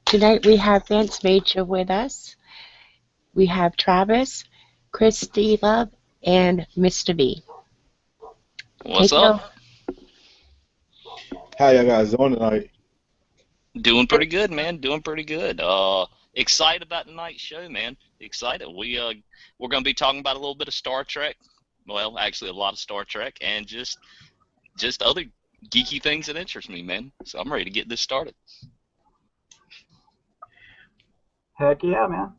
Tonight we have Vance Major with us. We have Travis, Christy Love, and Mr. B. What's up? How y'all guys doing tonight? Doing pretty good, man. Doing pretty good. Excited about tonight's show, man. Excited. We're gonna be talking about a little bit of Star Trek. Well, actually, a lot of Star Trek, and just other geeky things that interest me, man. So I'm ready to get this started. Heck yeah, man.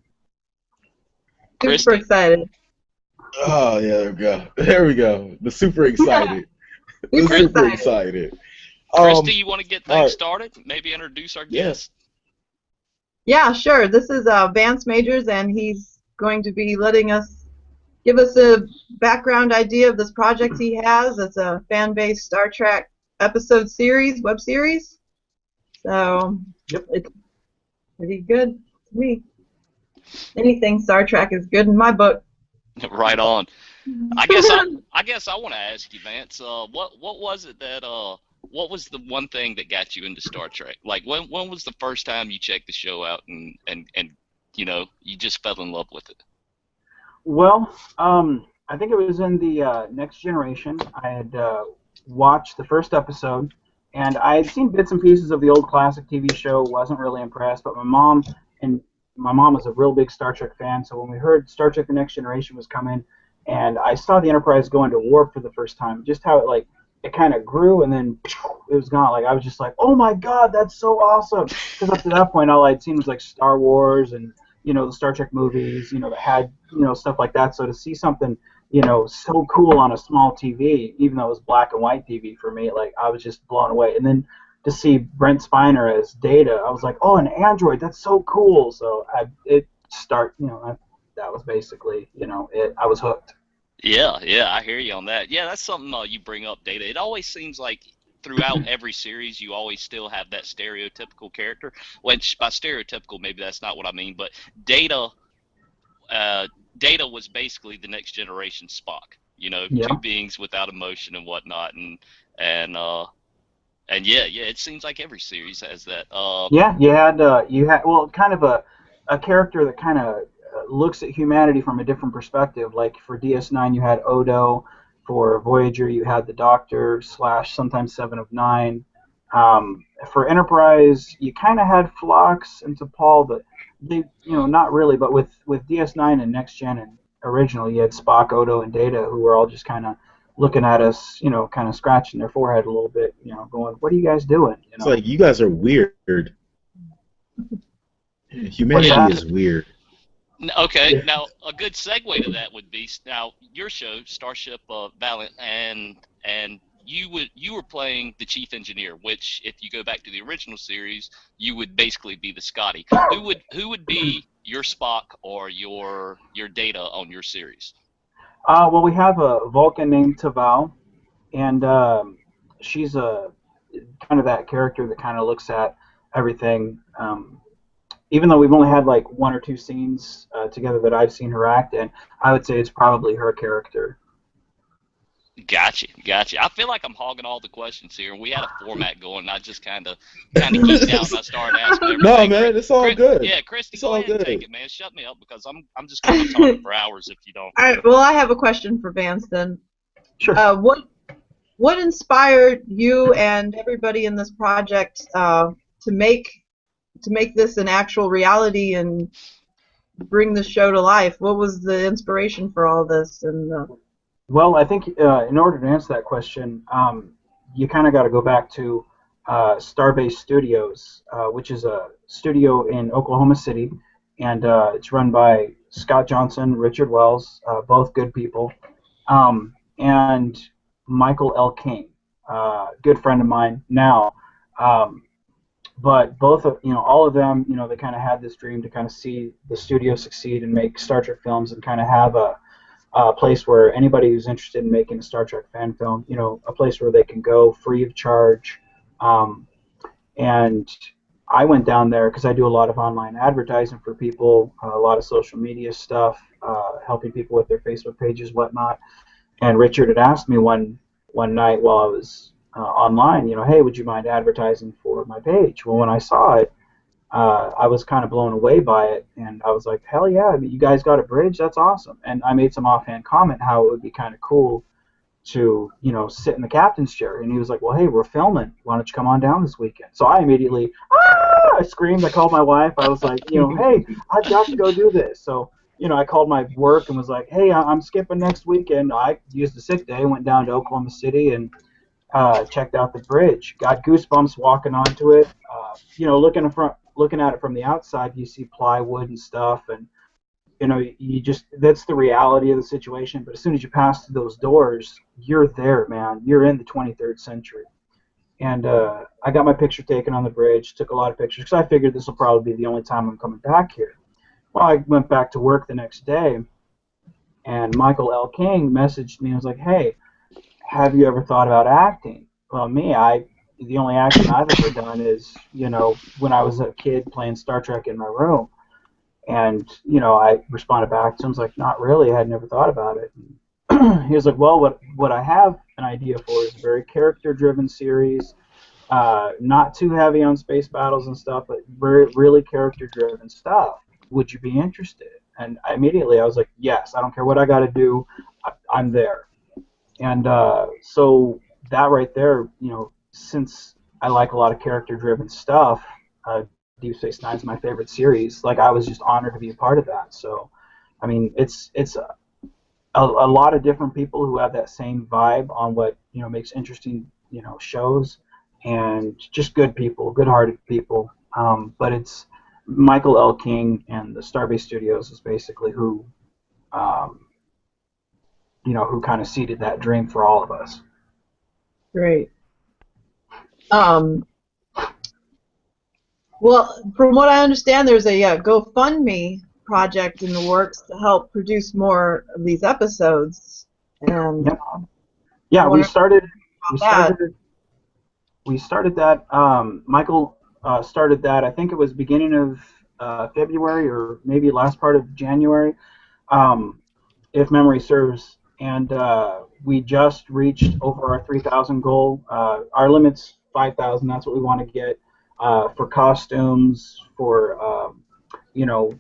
Super excited. Oh, yeah, there we go. There we go. The super excited. The super excited. Christy, you want to get things started? Maybe introduce our guest? Yeah, sure. This is Vance Majors, and he's going to be give us a background idea of this project he has. It's a fan-based Star Trek episode series, web series. So, it's pretty good to me. Anything Star Trek is good in my book. Right on. I guess I want to ask you, Vance. What was it that what was the one thing that got you into Star Trek? Like when was the first time you checked the show out and you know you just fell in love with it? Well, I think it was in the Next Generation. I had watched the first episode, and I had seen bits and pieces of the old classic TV show. Wasn't really impressed, but my mom was a real big Star Trek fan. So when we heard Star Trek: The Next Generation was coming, and I saw the Enterprise go into warp for the first time, just how it kind of grew and then it was gone. Like I was just like, oh my God, that's so awesome! Because up to that point, all I'd seen was like Star Wars and the Star Trek movies, that had stuff like that. So to see something so cool on a small TV, even though it was black and white TV for me, like I was just blown away. And then to see Brent Spiner as Data, I was like, oh, an android, that's so cool. So that was basically it. I was hooked. Yeah, I hear you on that. Yeah, that's something you bring up, Data. It always seems like throughout every series you always still have that stereotypical character, which by stereotypical maybe that's not what I mean, but Data was basically the Next Generation Spock, two beings without emotion and whatnot, and it seems like every series has that. You had kind of a character that kind of looks at humanity from a different perspective. Like for DS9 you had Odo, for Voyager you had the Doctor / sometimes Seven of Nine. For Enterprise you kind of had Phlox and T'Pol, but they not really. But with DS9 and Next Gen and original you had Spock, Odo, and Data, who were all just kind of looking at us, kind of scratching their forehead a little bit, going, what are you guys doing? It's like, you guys are weird. Humanity is weird. Okay, now a good segue to that would be now your show, Starship Valiant, and you were playing the chief engineer, which if you go back to the original series, you would basically be the Scotty. Who would be your Spock or your Data on your series? Well, we have a Vulcan named Taval, and she's a kind of that character that kind of looks at everything. Even though we've only had like one or two scenes together that I've seen her act in, I would say it's probably her character. Gotcha. I feel like I'm hogging all the questions here. We had a format going, and I just kind of geeked out, and I started asking everything. No, man, it's all good. Yeah, Christy, go ahead and take it, man. Shut me up because I'm just going to talk for hours if you don't. All right. Well, I have a question for Vance then. Sure. What inspired you and everybody in this project to make this an actual reality and bring the show to life? What was the inspiration for all this? And well, I think in order to answer that question, you kind of got to go back to Starbase Studios, which is a studio in Oklahoma City, and it's run by Scott Johnson, Richard Wells, both good people, and Michael L. King, good friend of mine now. But both of all of them, they kind of had this dream to kind of see the studio succeed and make Star Trek films and kind of have a place where anybody who's interested in making a Star Trek fan film, a place where they can go free of charge. And I went down there because I do a lot of online advertising for people, a lot of social media stuff, helping people with their Facebook pages, whatnot. And Richard had asked me one night while I was online, hey, would you mind advertising for my page? Well, when I saw it, I was kind of blown away by it, and I was like, hell yeah, I mean, you guys got a bridge? That's awesome. And I made some offhand comment how it would be kind of cool to, you know, sit in the captain's chair. And he was like, well, hey, we're filming. Why don't you come on down this weekend? So I immediately, I screamed. I called my wife. I was like, you know, hey, I've got to go do this. So, you know, I called my work and was like, hey, I'm skipping next weekend. I used a sick day, went down to Oklahoma City and checked out the bridge. Got goosebumps walking onto it. You know, looking at it from the outside, you see plywood and stuff, and you know, you just, that's the reality of the situation. But as soon as you pass through those doors, you're there, man. You're in the 23rd century. And I got my picture taken on the bridge. Took a lot of pictures because I figured this will probably be the only time I'm coming back here. Well, I went back to work the next day, and Michael L. King messaged me and was like, hey, have you ever thought about acting? Well, the only acting I've ever done is, you know, when I was a kid playing Star Trek in my room. And, you know, I responded back to him, I was like, not really, I had never thought about it. He was like, well, what I have an idea for is a very character-driven series, not too heavy on space battles and stuff, but really character-driven stuff. Would you be interested? And immediately I was like, yes, I don't care what I got to do, I'm there. And so that right there, you know, since I like a lot of character-driven stuff, Deep Space Nine is my favorite series. Like, I was just honored to be a part of that. So, I mean, it's a lot of different people who have that same vibe on what, you know, makes interesting, you know, shows, and just good people, good-hearted people. But it's Michael L. King and the Starbase Studios is basically who, you know, who kind of seeded that dream for all of us. Great. Well, from what I understand, there's a GoFundMe project in the works to help produce more of these episodes. And yep. Yeah, we started that. Michael started that. I think it was beginning of February or maybe last part of January, if memory serves. And we just reached over our 3,000 goal. Our limit's 5,000. That's what we want to get. For costumes, for you know,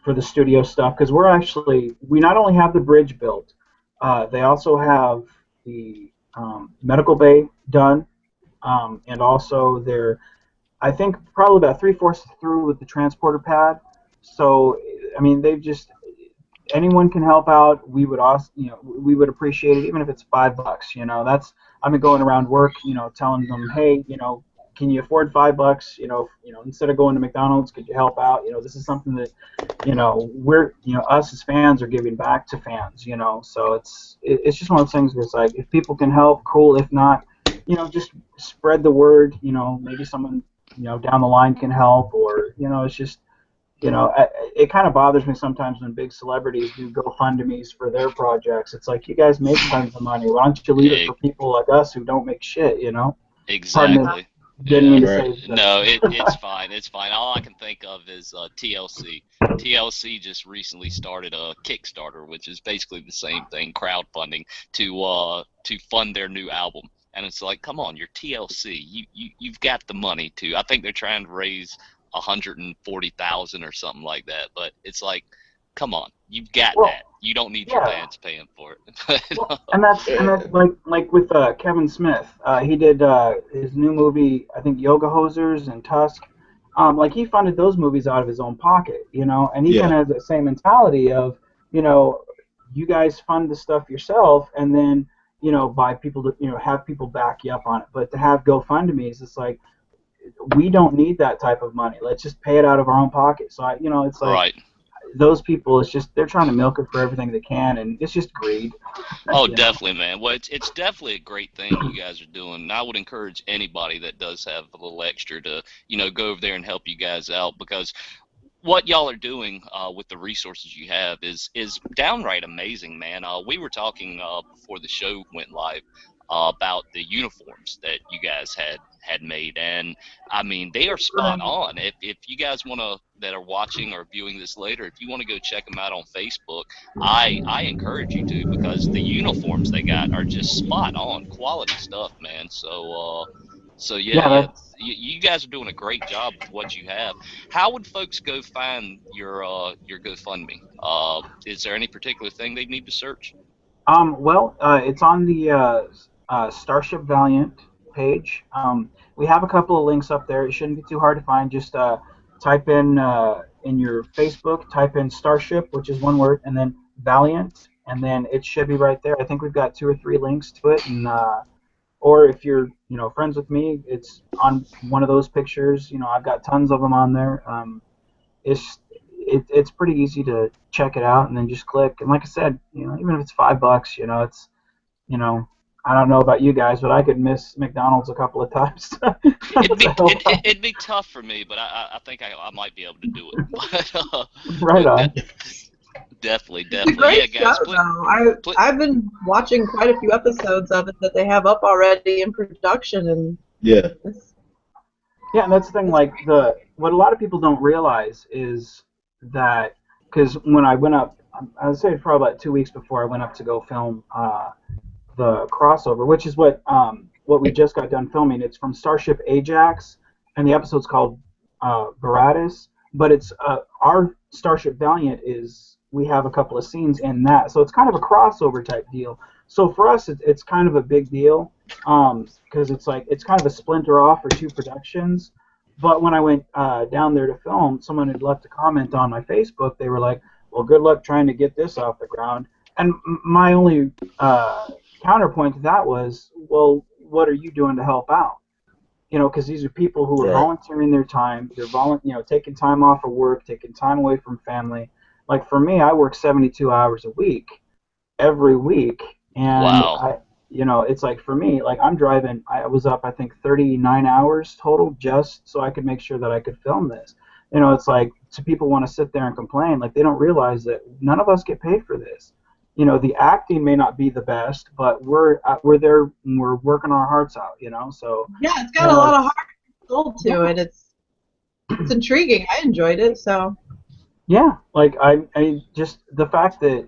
for the studio stuff, because we not only have the bridge built, they also have the medical bay done, and also I think probably about 3/4 through with the transporter pad. So I mean, anyone can help out. We would also, you know, we would appreciate it, even if it's $5. You know, I've been going around work, you know, telling them, hey, you know, can you afford $5? You know, instead of going to McDonald's, could you help out? You know, this is something that, you know, us as fans are giving back to fans. You know, so it's just one of those things where it's like, if people can help, cool. If not, you know, just spread the word. You know, maybe someone, you know, down the line can help, or, you know, it's just, you know, it kind of bothers me sometimes when big celebrities do GoFundMe's for their projects. It's like, you guys make tons of money. Why don't you leave it for people like us who don't make shit? You know. Exactly. Didn't mean to say that. No, it's fine. It's fine. All I can think of is TLC. TLC just recently started a Kickstarter, which is basically the same thing, crowdfunding to fund their new album. And it's like, come on, you're TLC. You've got the money to. I think they're trying to raise 140,000 or something like that. But it's like, come on, you've got that. You don't need your fans paying for it. and that's like with Kevin Smith. He did his new movie, I think, Yoga Hosers and Tusk. Like, he funded those movies out of his own pocket, you know. And he kind of has the same mentality of, you know, you guys fund the stuff yourself, and then, you know, buy people to, you know, have people back you up on it. But to have GoFundMe's, it's like, we don't need that type of money. Let's just pay it out of our own pocket. So you know, it's like. Right. Those people, it's just, they're trying to milk it for everything they can, and it's just greed. Oh, definitely, man. Well, it's definitely a great thing you guys are doing, and I would encourage anybody that does have a little extra to, you know, go over there and help you guys out, because what y'all are doing with the resources you have is downright amazing, man. We were talking before the show went live about the uniforms that you guys had made, and I mean, they are spot on. If you guys that are watching or viewing this later, if you want to go check them out on Facebook, I encourage you to, because the uniforms they got are just spot on quality stuff, man. So So Yeah, yeah, that's you guys are doing a great job with what you have. How would folks go find your GoFundMe? Is there any particular thing they need to search? well, it's on the Starship Valiant page. We have a couple of links up there. It shouldn't be too hard to find. Just type in your Facebook, type in Starship, which is one word, and then Valiant, and then it should be right there. I think we've got 2 or 3 links to it, and or if you're friends with me, it's on one of those pictures. I've got tons of them on there. It's pretty easy to check it out and then just click. And like I said, even if it's $5, it's you know I don't know about you guys, but I could miss McDonald's a couple of times. It'd be tough for me, but I think I might be able to do it. Right on. Definitely. It's a great Yeah, guys. show, though. I've been watching quite a few episodes of it that they have up already in production, and Yeah. Yeah, and that's the thing. Like what a lot of people don't realize is that because when I went up, I would say probably about 2 weeks before I went up to go film the crossover, which is what we just got done filming. It's from Starship Ajax, and the episode's called Varatus. But it's our Starship Valiant is we have a couple of scenes in that, so it's kind of a crossover type deal. So for us, it's kind of a big deal because it's kind of a splinter off for 2 productions. But when I went down there to film, someone had left a comment on my Facebook. They were like, "Well, good luck trying to get this off the ground." And my only counterpoint to that was, "Well, what are you doing to help out?" Because these are people who are volunteering their time. They're taking time off of work, taking time away from family. Like for me, I work 72 hours a week, every week, and Wow. it's like for me, like I'm driving. I was up, I think, 39 hours total just so I could make sure that I could film this. It's like, so people want to sit there and complain, like they don't realize that none of us get paid for this. The acting may not be the best, but we're there, and we're working our hearts out. So yeah, it's got a lot of heart and soul to it. It's intriguing. I enjoyed it, so. Yeah, like I just the fact that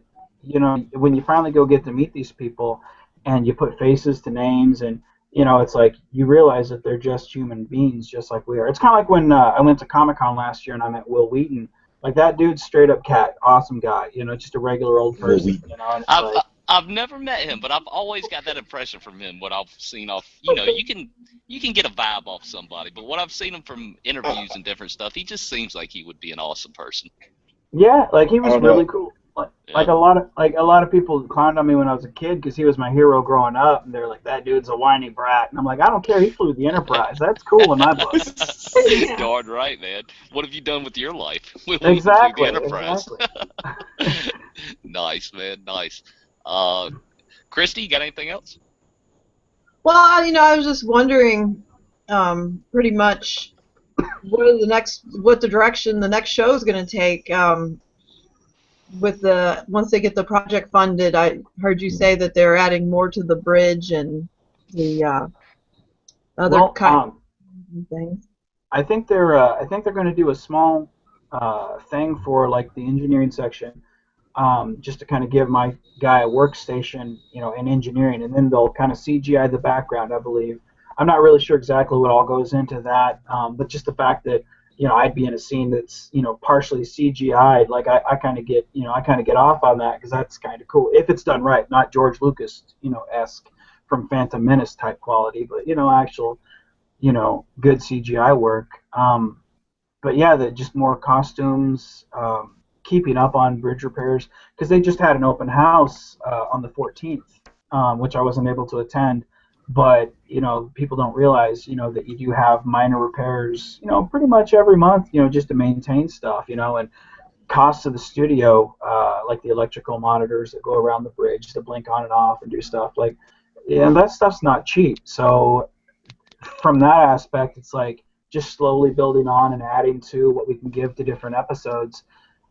when you finally go get to meet these people, and you put faces to names, and it's like you realize that they're just human beings, just like we are. It's kind of like when I went to Comic-Con last year and I met Will Wheaton. Like that dude's straight up cat, awesome guy. Just a regular old person. And it's I've never met him, but I've always got that impression from him. What I've seen off, you can get a vibe off somebody, but what I've seen him from interviews and different stuff, he just seems like he would be an awesome person. Yeah, like he was really cool. Like a lot of people clowned on me when I was a kid because he was my hero growing up, and they're like, "That dude's a whiny brat," and I'm like, "I don't care. He flew the Enterprise. That's cool in my book." Darn right, man. What have you done with your life? Exactly. The Enterprise. Exactly. Nice, man. Nice. Christy, you got anything else? Well, I was just wondering, pretty much, what the direction the next show is going to take. Once they get the project funded, I heard you say that they're adding more to the bridge and the other kind of things. I think they're going to do a small thing for like the engineering section, just to kind of give my guy a workstation, in engineering, and then they'll kind of CGI the background, I believe. I'm not really sure exactly what all goes into that, but just the fact that I'd be in a scene that's partially CGI'd, like I kind of get off on that because that's kind of cool if it's done right, not George Lucas esque from Phantom Menace type quality, but actual good CGI work. But yeah, just more costumes, keeping up on bridge repairs because they just had an open house on the 14th, which I wasn't able to attend. But people don't realize that you do have minor repairs pretty much every month just to maintain stuff and costs of the studio, like the electrical monitors that go around the bridge to blink on and off and do stuff like that stuff's not cheap. So from that aspect, it's like just slowly building on and adding to what we can give to different episodes,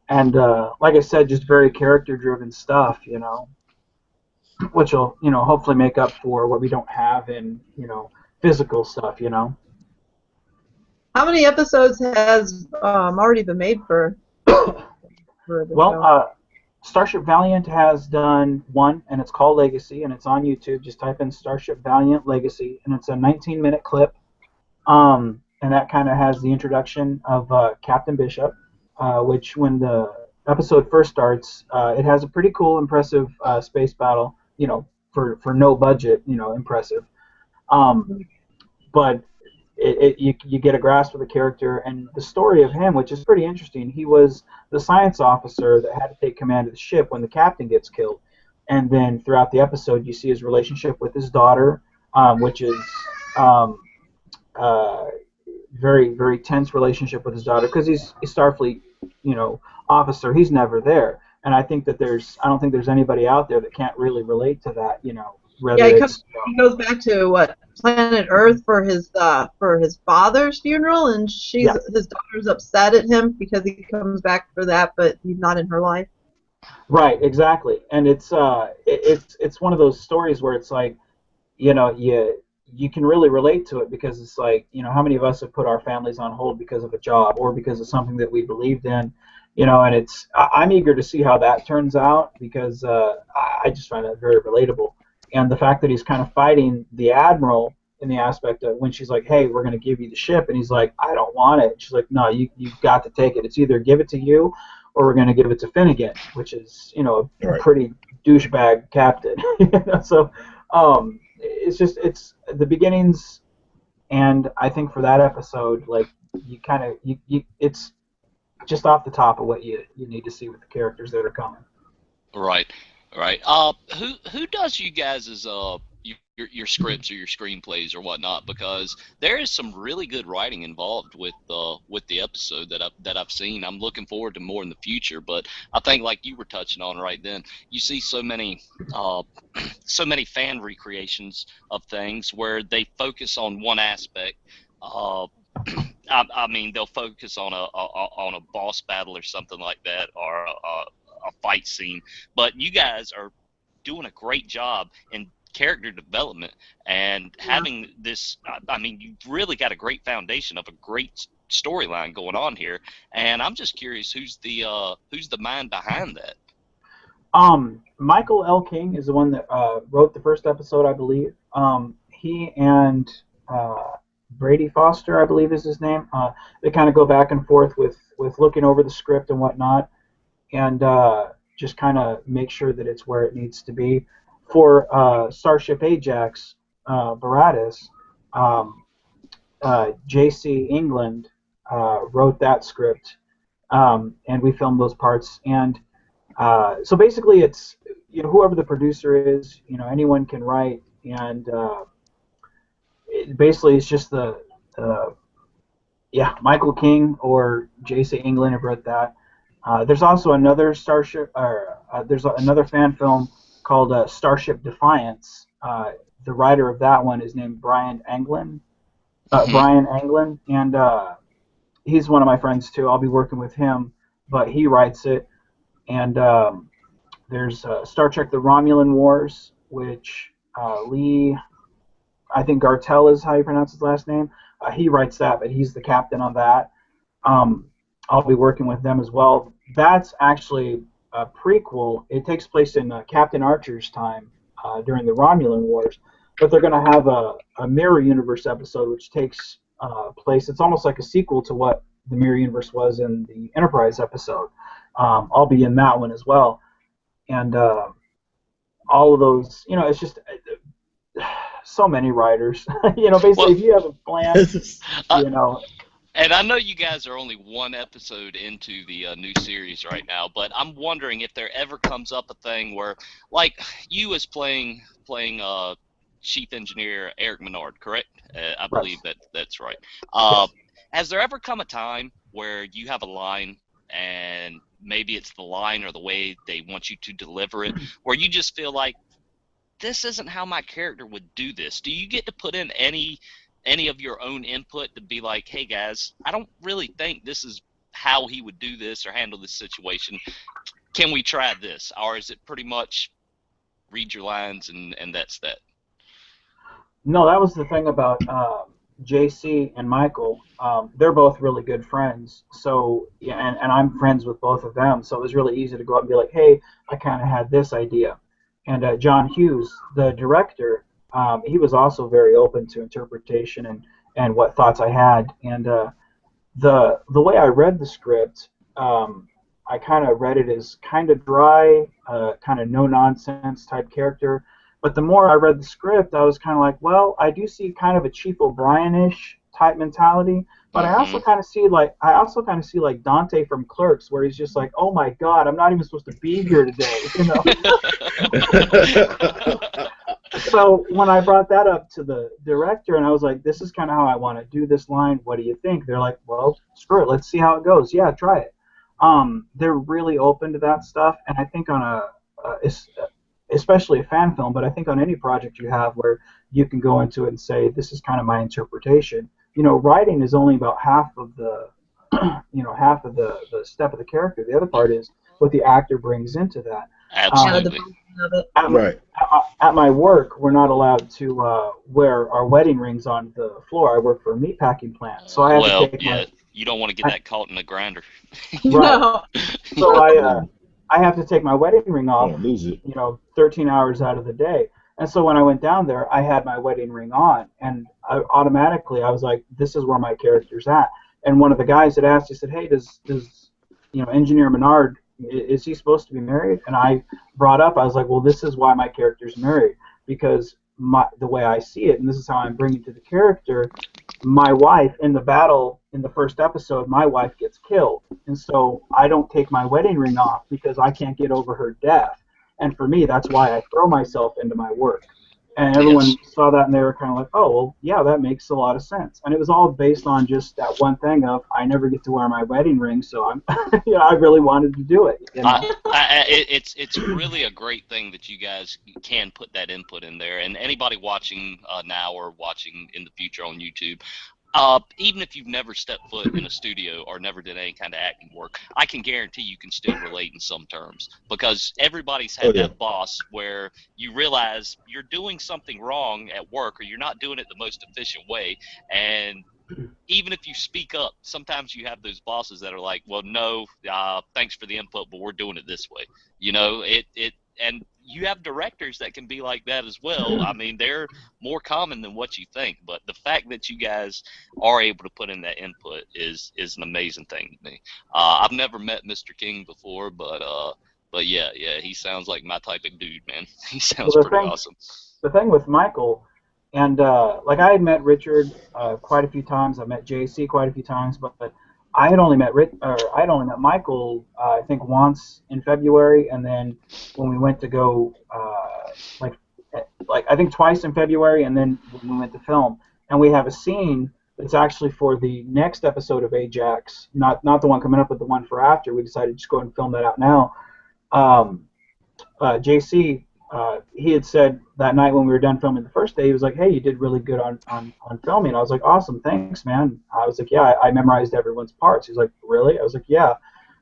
and like I said, just very character driven stuff which will, hopefully make up for what we don't have in, physical stuff, How many episodes has already been made for the show? Starship Valiant has done 1, and it's called Legacy, and it's on YouTube. Just type in Starship Valiant Legacy, and it's a 19-minute clip. And that kind of has the introduction of Captain Bishop, which when the episode first starts, it has a pretty cool, impressive space battle. For no budget, impressive. But you get a grasp of the character and the story of him, which is pretty interesting. He was the science officer that had to take command of the ship when the captain gets killed. And then throughout the episode, you see his relationship with his daughter, which is very, very tense relationship with his daughter because he's a Starfleet, officer. He's never there. And I think that I don't think there's anybody out there that can't really relate to that, whether Yeah, it's... he goes back to what, planet Earth for his father's funeral, and his daughter's upset at him because he comes back for that, but he's not in her life. Right, exactly. And it's one of those stories where it's like, you can really relate to it because it's like, how many of us have put our families on hold because of a job or because of something that we believed in, and I'm eager to see how that turns out because I just find that very relatable. And the fact that he's kind of fighting the admiral in the aspect of when she's like, hey, we're going to give you the ship, and he's like, I don't want it. She's like, no, you've got to take it. It's either give it to you or we're going to give it to Finnegan, which is, a pretty douchebag captain. So it's the beginnings, and I think for that episode, like, it's just off the top of what you need to see with the characters that are coming. Right. Who does you guys' your scripts or your screenplays or whatnot? Because there is some really good writing involved with the episode that I've seen. I'm looking forward to more in the future, but I think like you were touching on right then, you see so many fan recreations of things where they focus on one aspect. I mean, they'll focus on a boss battle or something like that, or a fight scene, but you guys are doing a great job in character development and having this. I mean, you've really got a great foundation of a great storyline going on here, and I'm just curious who's the mind behind that. Michael L. King is the one that wrote the first episode, I believe. He and Brady Foster, I believe is his name. They kind of go back and forth with looking over the script and whatnot, and just kind of make sure that it's where it needs to be. For Starship Ajax, Varatis, J.C. England wrote that script, and we filmed those parts. And so basically, it's whoever the producer is, anyone can write, and basically it's just Michael King or J.C. England have wrote that. There's also another there's another fan film called Starship Defiance. The writer of that one is named Brian Anglin. And he's one of my friends too. I'll be working with him, but he writes it. And there's Star Trek: The Romulan Wars, which Lee, I think Gartell is how you pronounce his last name. He writes that, but he's the captain on that. I'll be working with them as well. That's actually a prequel. It takes place in Captain Archer's time during the Romulan Wars, but they're going to have a Mirror Universe episode which takes place. It's almost like a sequel to what the Mirror Universe was in the Enterprise episode. I'll be in that one as well. And all of those, it's just so many writers. Basically, if you have a plan, And I know you guys are only one episode into the new series right now, but I'm wondering if there ever comes up a thing where, like, you as playing Chief Engineer Erick Minard, correct? I believe that's right. Has there ever come a time where you have a line, and maybe it's the line or the way they want you to deliver it, where you just feel like, this isn't how my character would do this? Do you get to put in any of your own input to be like, hey guys, I don't really think this is how he would do this or handle this situation. Can we try this? Or is it pretty much read your lines and that's that? No, that was the thing about JC and Michael. They're both really good friends. So, yeah, and I'm friends with both of them. So it was really easy to go up and be like, hey, I kind of had this idea. And John Hughes, the director, he was also very open to interpretation and what thoughts I had. And the way I read the script, I kind of read it as kind of dry, kind of no nonsense type character. But the more I read the script, I was kind of like, well, I do see kind of a Chief O'Brien-ish type mentality. But I also kind of see like Dante from Clerks, where he's just like, oh my God, I'm not even supposed to be here today, you know. So when I brought that up to the director, and I was like, this is kind of how I want to do this line. What do you think? They're like, well, screw it, let's see how it goes. Yeah, try it. They're really open to that stuff, and I think on especially a fan film, but I think on any project you have where you can go into it and say, this is kind of my interpretation. You know, writing is only about half of the, half of the step of the character. The other part is what the actor brings into that. Absolutely. At my work, we're not allowed to wear our wedding rings on the floor. I work for a meatpacking plant, so I have to take you don't want to get that caught in the grinder. No. So I have to take my wedding ring off. Lose it. 13 hours out of the day. And so when I went down there, I had my wedding ring on, and I was like, this is where my character's at. And one of the guys had asked, he said, hey, does Engineer Minard, is he supposed to be married? And I brought up, I was like, well, this is why my character's married, because the way I see it, and this is how I'm bringing to the character, my wife, in the battle in the first episode, my wife gets killed. And so I don't take my wedding ring off because I can't get over her death. And for me, that's why I throw myself into my work. And everyone saw that, and they were kind of like, oh, well, yeah, that makes a lot of sense. And it was all based on just that one thing of, I never get to wear my wedding ring, so I'm, I really wanted to do it. It's really a great thing that you guys can put that input in there. And anybody watching now or watching in the future on YouTube, even if you've never stepped foot in a studio or never did any kind of acting work, I can guarantee you can still relate in some terms, because everybody's had that boss where you realize you're doing something wrong at work, or you're not doing it the most efficient way, and even if you speak up, sometimes you have those bosses that are like, well, no, thanks for the input, but we're doing it this way. And you have directors that can be like that as well. I mean, they're more common than what you think, but the fact that you guys are able to put in that input is an amazing thing to me. I've never met Mr. King before, but yeah, he sounds like my type of dude, man. He sounds pretty awesome. The thing with Michael, and like I had met Richard quite a few times, I met JC quite a few times, but I had only met Michael, I think once in February, and then when we went to go, like I think twice in February, and then when we went to film, and we have a scene that's actually for the next episode of Ajax, not the one coming up, but the one for after. We decided to just go ahead and film that out now. JC, he had said that night when we were done filming the first day, he was like, hey, you did really good on filming. I was like, awesome, thanks, man. I was like, yeah, I memorized everyone's parts. He was like, really? I was like, yeah,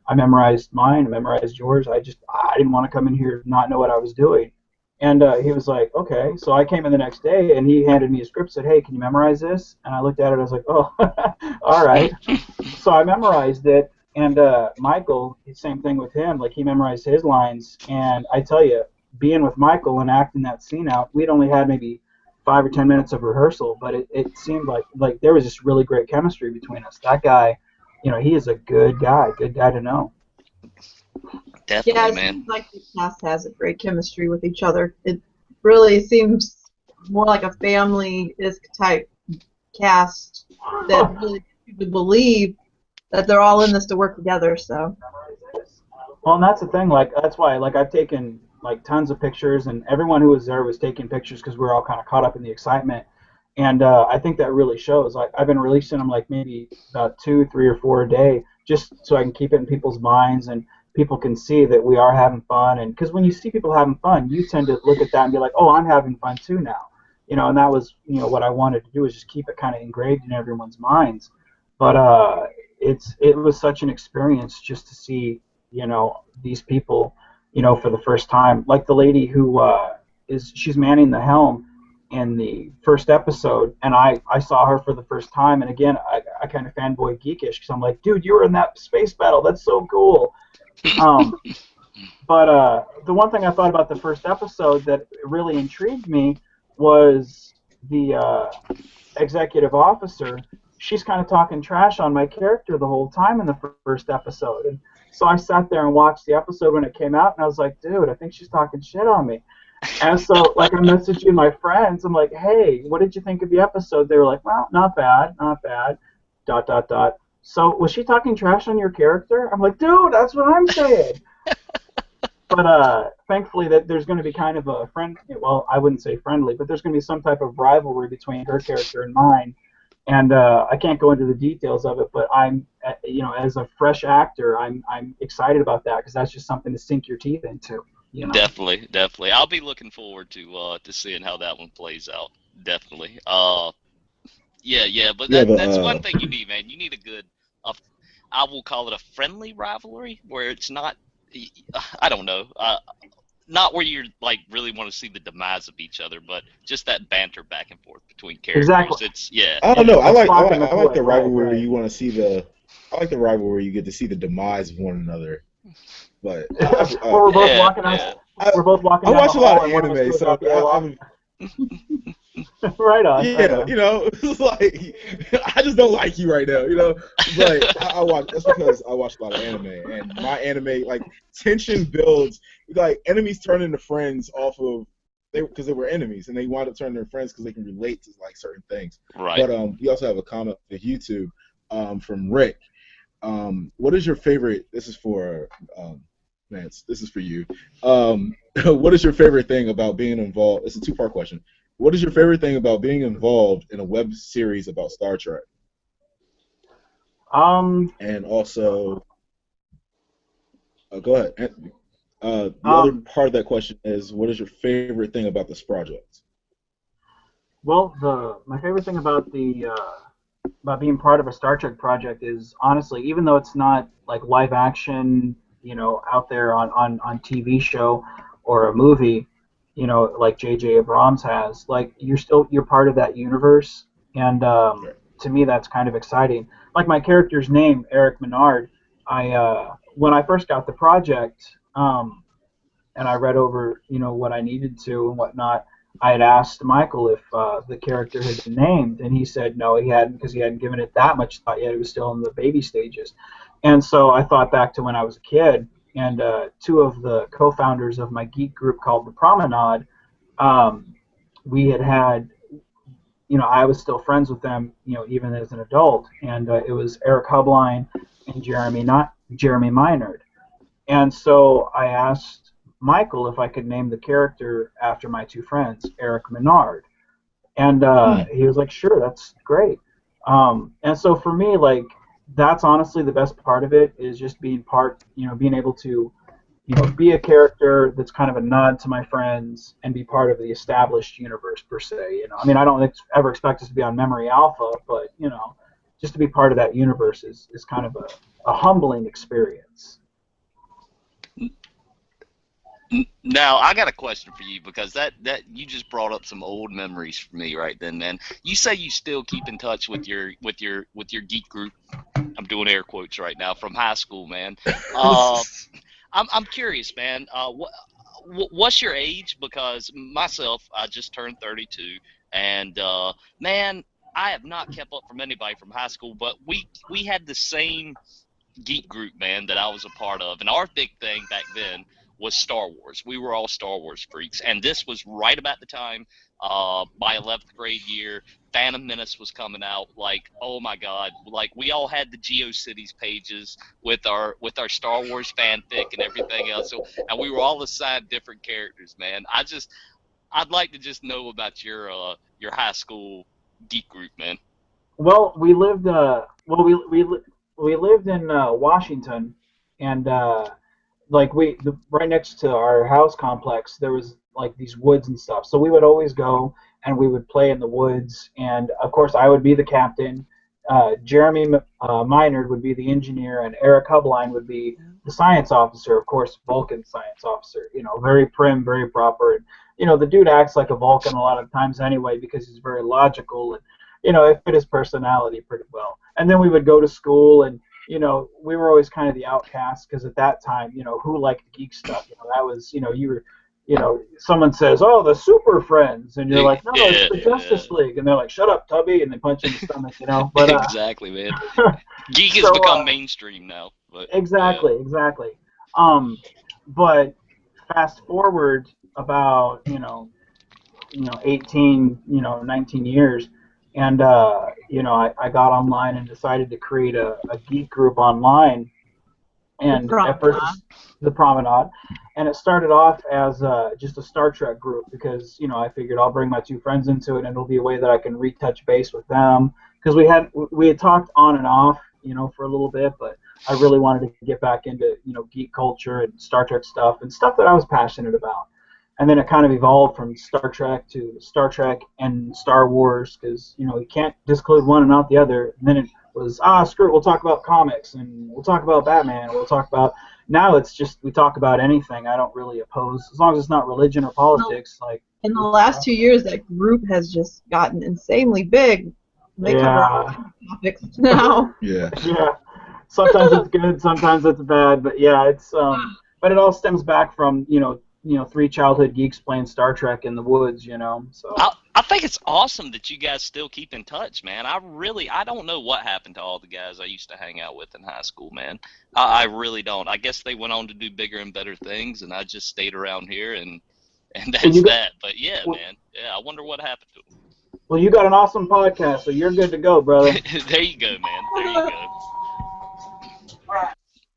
I memorized mine, I memorized yours. I didn't want to come in here and not know what I was doing. And he was like, okay. So I came in the next day, and he handed me a script, said, hey, can you memorize this? And I looked at it, I was like, oh, all right. So I memorized it, and Michael, same thing with him. Like, he memorized his lines, and I tell you, being with Michael and acting that scene out, we'd only had maybe 5 or 10 minutes of rehearsal, but it seemed like there was just really great chemistry between us. That guy, he is a good guy to know. Definitely, yeah, it man. seems like the cast has a great chemistry with each other. It really seems more like a family-esque type cast that really people believe that they're all in this to work together. So. Well, and that's the thing. Like, that's why, like, I've taken tons of pictures, and everyone who was there was taking pictures because we were all kind of caught up in the excitement. And I think that really shows. Like, I've been releasing them maybe about 2, 3, or 4 a day, just so I can keep it in people's minds and people can see that we are having fun. And because when you see people having fun, you tend to look at that and be like, oh, I'm having fun too now. And that was what I wanted to do, is just keep it kind of engraved in everyone's minds. But it was such an experience just to see these people for the first time. Like the lady who she's manning the helm in the first episode, and I saw her for the first time, and again, I kind of fanboy geekish, because I'm like, dude, you were in that space battle, that's so cool. But the one thing I thought about the first episode that really intrigued me was the executive officer, she's kind of talking trash on my character the whole time in the first episode. And so I sat there and watched the episode when it came out, and I was like, dude, I think she's talking shit on me. And so, like, I'm messaging my friends. I'm like, hey, what did you think of the episode? They were like, well, not bad, not bad, ... So, was she talking trash on your character? I'm like, dude, that's what I'm saying. But thankfully, that there's going to be kind of a friend. Well, I wouldn't say friendly, but there's going to be some type of rivalry between her character and mine. And I can't go into the details of it, but I'm, as a fresh actor, I'm excited about that because that's just something to sink your teeth into. Definitely, definitely. I'll be looking forward to seeing how that one plays out. Definitely. Yeah. But that's one thing you need, man. You need a good, I will call it a friendly rivalry where it's not. I don't know. Not where you're like really want to see the demise of each other, but just that banter back and forth between characters. Exactly. I don't know. I like the rivalry where you want to see the. I like the rivalry where you get to see the demise of one another. But we're both walking out. We're both walking. I watch a lot of anime, so I'm. Right on. Yeah, right on. It's like I just don't like you right now, But I watch. That's because I watch a lot of anime, and my anime tension builds. Enemies turn into friends off of because they were enemies, and they wind up turning into friends because they can relate to certain things. Right. But we also have a comment on YouTube from Rick. What is your favorite? This is for Vance. This is for you. What is your favorite thing about being involved? It's a two-part question. What is your favorite thing about being involved in a web series about Star Trek? And also, go ahead. The other part of that question is, what is your favorite thing about this project? Well, my favorite thing about being part of a Star Trek project is, honestly, even though it's not like live action, out there on TV show or a movie, like J.J. Abrams has, you're part of that universe, and to me that's kind of exciting. Like my character's name, Erick Minard, when I first got the project, and I read over, what I needed to and whatnot, I had asked Michael if the character had been named, and he said no, he hadn't, because he hadn't given it that much thought yet. It was still in the baby stages. And so I thought back to when I was a kid, and two of the co-founders of my Geek group called The Promenade, we had, I was still friends with them, even as an adult, and it was Erick Hubline and Jeremy Minard. And so I asked Michael if I could name the character after my two friends, Erick Minard. And he was like, sure, that's great. And so for me, that's honestly the best part of it, is just being being able to, be a character that's kind of a nod to my friends and be part of the established universe per se. I mean, I don't ever expect us to be on Memory Alpha, but, just to be part of that universe is kind of a humbling experience. Now I got a question for you, because that you just brought up some old memories for me right then, man. You say you still keep in touch with your geek group. I'm doing air quotes right now, from high school, man. I'm curious, man. What's your age? Because myself, I just turned 32, and man, I have not kept up from anybody from high school, but we had the same geek group, man, that I was a part of, and our big thing back then was Star Wars. We were all Star Wars freaks, and this was right about the time, my 11th grade year, Phantom Menace was coming out. Oh my God, we all had the GeoCities pages with our Star Wars fanfic and everything else, and we were all assigned different characters, man. I'd like to just know about your high school geek group, man. Well, we lived we lived in Washington, and right next to our house complex, there was these woods and stuff. So we would always go and we would play in the woods. And of course, I would be the captain. Jeremy Minard would be the engineer, and Erick Hubline would be the science officer. Of course, Vulcan science officer. Very prim, very proper. And the dude acts like a Vulcan a lot of times anyway, because he's very logical, and it fit his personality pretty well. And then we would go to school, and we were always kind of the outcasts, because at that time, who liked geek stuff? That was, you you know, someone says, "Oh, the Super Friends," and you're like, "No, it's the Yeah, Justice League," and they're like, "Shut up, Tubby," and they punch you in the stomach, you know. But exactly, man. Geek has so become mainstream now, but yeah. exactly. But fast forward about 18, 19 years, and I got online and decided to create a geek group online. And at first, the Promenade, and it started off as just a Star Trek group because I figured I'll bring my two friends into it, and it'll be a way that I can retouch base with them because we had talked on and off, for a little bit, but I really wanted to get back into geek culture and Star Trek stuff and stuff that I was passionate about. And then it kind of evolved from Star Trek to Star Trek and Star Wars because you can't disclude one and not the other. And then it was screw it, we'll talk about comics and we'll talk about Batman. We'll talk about now it's just we talk about anything. I don't really oppose as long as it's not religion or politics. Like in the last 2 years, that group has just gotten insanely big. They cover all kinds of topics now. Yeah. Yeah. Sometimes it's good, sometimes it's bad, but yeah, it's but it all stems back from three childhood geeks playing Star Trek in the woods, So I think it's awesome that you guys still keep in touch, man. I don't know what happened to all the guys I used to hang out with in high school, man. I really don't. I guess they went on to do bigger and better things, and I just stayed around here, and that's that. But yeah, man. Yeah, I wonder what happened to them. Well, you got an awesome podcast, so you're good to go, brother. There you go, man. There you go.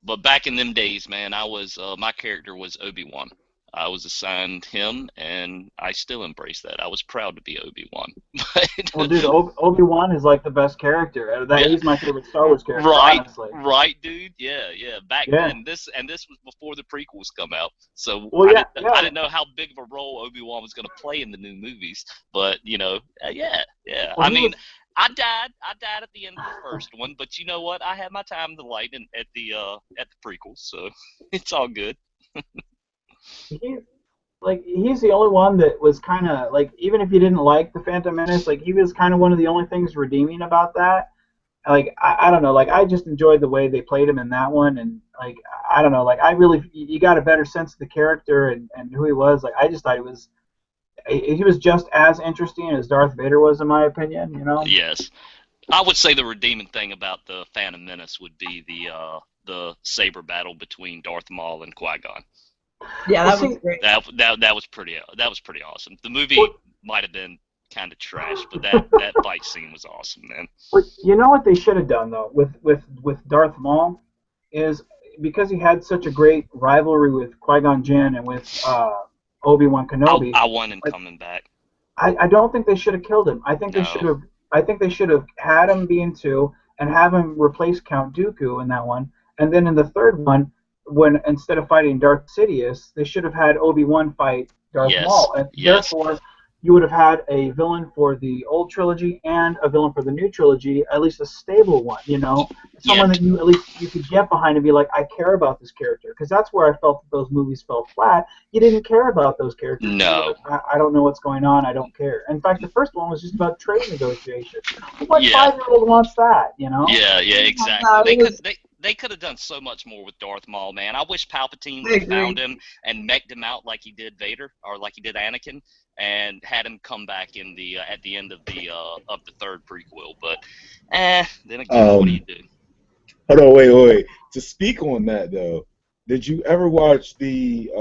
But back in them days, man, my character was Obi-Wan. I was assigned him, and I still embrace that. I was proud to be Obi-Wan. Well, dude, Obi-Wan is like the best character. He's my favorite Star Wars character, right, honestly. Right, dude. Yeah. Back then, this was before the prequels come out, so I didn't know how big of a role Obi-Wan was going to play in the new movies. But yeah. Well, I died at the end of the first one, but you know what? I had my time in the light at the prequels, so it's all good. He's the only one that was kind of like, even if you didn't like the Phantom Menace, like he was kind of one of the only things redeeming about that. Like I don't know, like I just enjoyed the way they played him in that one, and like I don't know, like you got a better sense of the character and who he was. Like I just thought he was just as interesting as Darth Vader was, in my opinion. Yes, I would say the redeeming thing about the Phantom Menace would be the saber battle between Darth Maul and Qui-Gon. Yeah, that was great. That was pretty awesome. The movie might have been kind of trash, but that fight scene was awesome, man. But you know what they should have done though with Darth Maul is because he had such a great rivalry with Qui-Gon Jinn and with Obi-Wan Kenobi. I want him coming back. I don't think they should have killed him. I think they should have had him be in 2 and have him replace Count Dooku in that one, and then in the third one, when instead of fighting Darth Sidious, they should have had Obi-Wan fight Darth Maul, and therefore you would have had a villain for the old trilogy and a villain for the new trilogy, at least a stable one, someone that you at least you could get behind and be like, I care about this character, because that's where I felt that those movies fell flat. You didn't care about those characters. No. I don't know what's going on. I don't care. In fact, the first one was just about trade negotiations. What 5-year-old wants that? Yeah, exactly. They could have done so much more with Darth Maul, man. I wish Palpatine would have found him and mech'd him out like he did Vader, or like he did Anakin, and had him come back in the at the end of the third prequel. But then again, what do you do? Hold on, wait. To speak on that though, did you ever watch the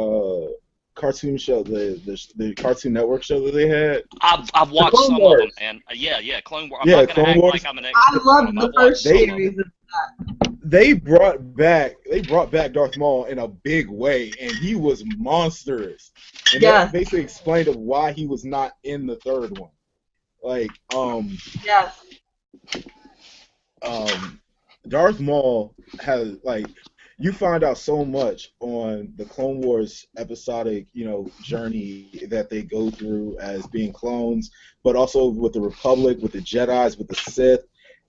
cartoon show, the Cartoon Network show that they had? I've watched some of them, and yeah, Clone Wars. I'm not gonna act like I'm an expert. I loved the first series of that. They brought back Darth Maul in a big way, and he was monstrous. And that basically explained why he was not in the third one. Like, Darth Maul has, like, you find out so much on the Clone Wars episodic, journey that they go through as being clones, but also with the Republic, with the Jedis, with the Sith.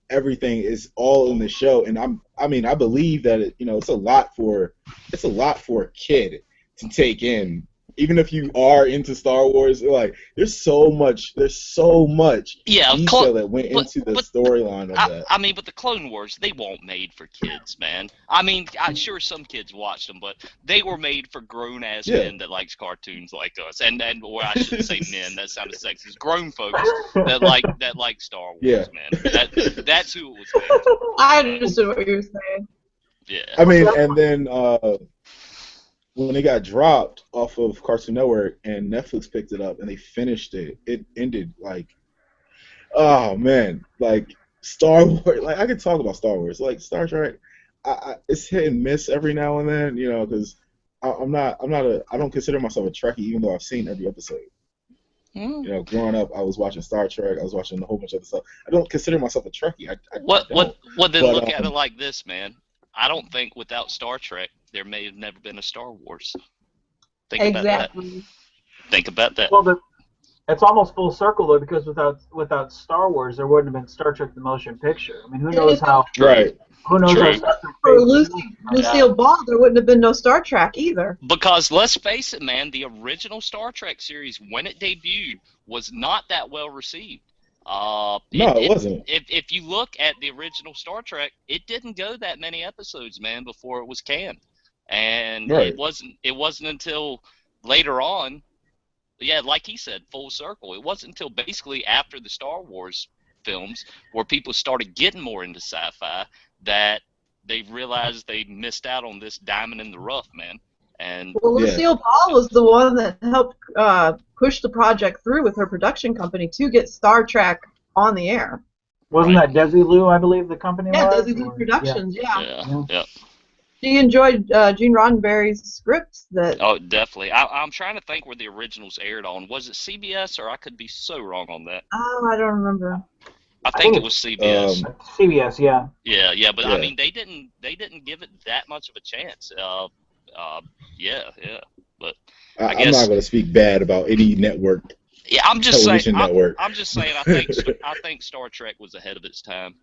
Everything is all in the show, and I believe that it's a lot for a kid to take in even if you are into Star Wars, like there's so much detail that went into the storyline of that. I mean, but the Clone Wars, they weren't made for kids, man. I mean, I'm sure some kids watched them, but they were made for grown-ass men that likes cartoons like us, and or I shouldn't say men, that sounded sexist. Grown folks that like Star Wars, man. That's who it was made for. I understood what you were saying. Yeah. I mean, and then when it got dropped off of Cartoon Network and Netflix picked it up and they finished it, it ended like, oh man, like Star Wars. Like I could talk about Star Wars, like Star Trek. It's hit and miss every now and then, you know, because I don't consider myself a Trekkie, even though I've seen every episode. You know, growing up, I was watching Star Trek. I was watching a whole bunch of other stuff. I don't consider myself a Trekkie. Look at it like this, man. I don't think without Star Trek there may have never been a Star Wars. Think about that. Think about that. Well, it's almost full circle though, because without Star Wars there wouldn't have been Star Trek the Motion Picture. I mean, who knows how? Right. Who knows True. how Star Trek For Lucille Ball, there wouldn't have been no Star Trek either. Because let's face it, man, the original Star Trek series, when it debuted, was not that well received. No, it wasn't. If you look at the original Star Trek, it didn't go that many episodes, man, before it was canned, and it wasn't until later on, like he said, full circle. It wasn't until basically after the Star Wars films where people started getting more into sci-fi that they realized they missed out on this diamond in the rough, man. And Lucille Ball was the one that helped push the project through with her production company to get Star Trek on the air. Wasn't that Desilu, I believe, the company was? Yeah, Desilu Productions, yeah. She enjoyed Gene Roddenberry's scripts. Oh, definitely. I'm trying to think where the originals aired on. Was it CBS, or I could be so wrong on that? Oh, I don't remember. I think it was CBS. CBS, yeah. Yeah, but I mean, they didn't give it that much of a chance. But I'm not going to speak bad about any network. Yeah, I'm just saying. Network. I'm just saying. I think Star Trek was ahead of its time,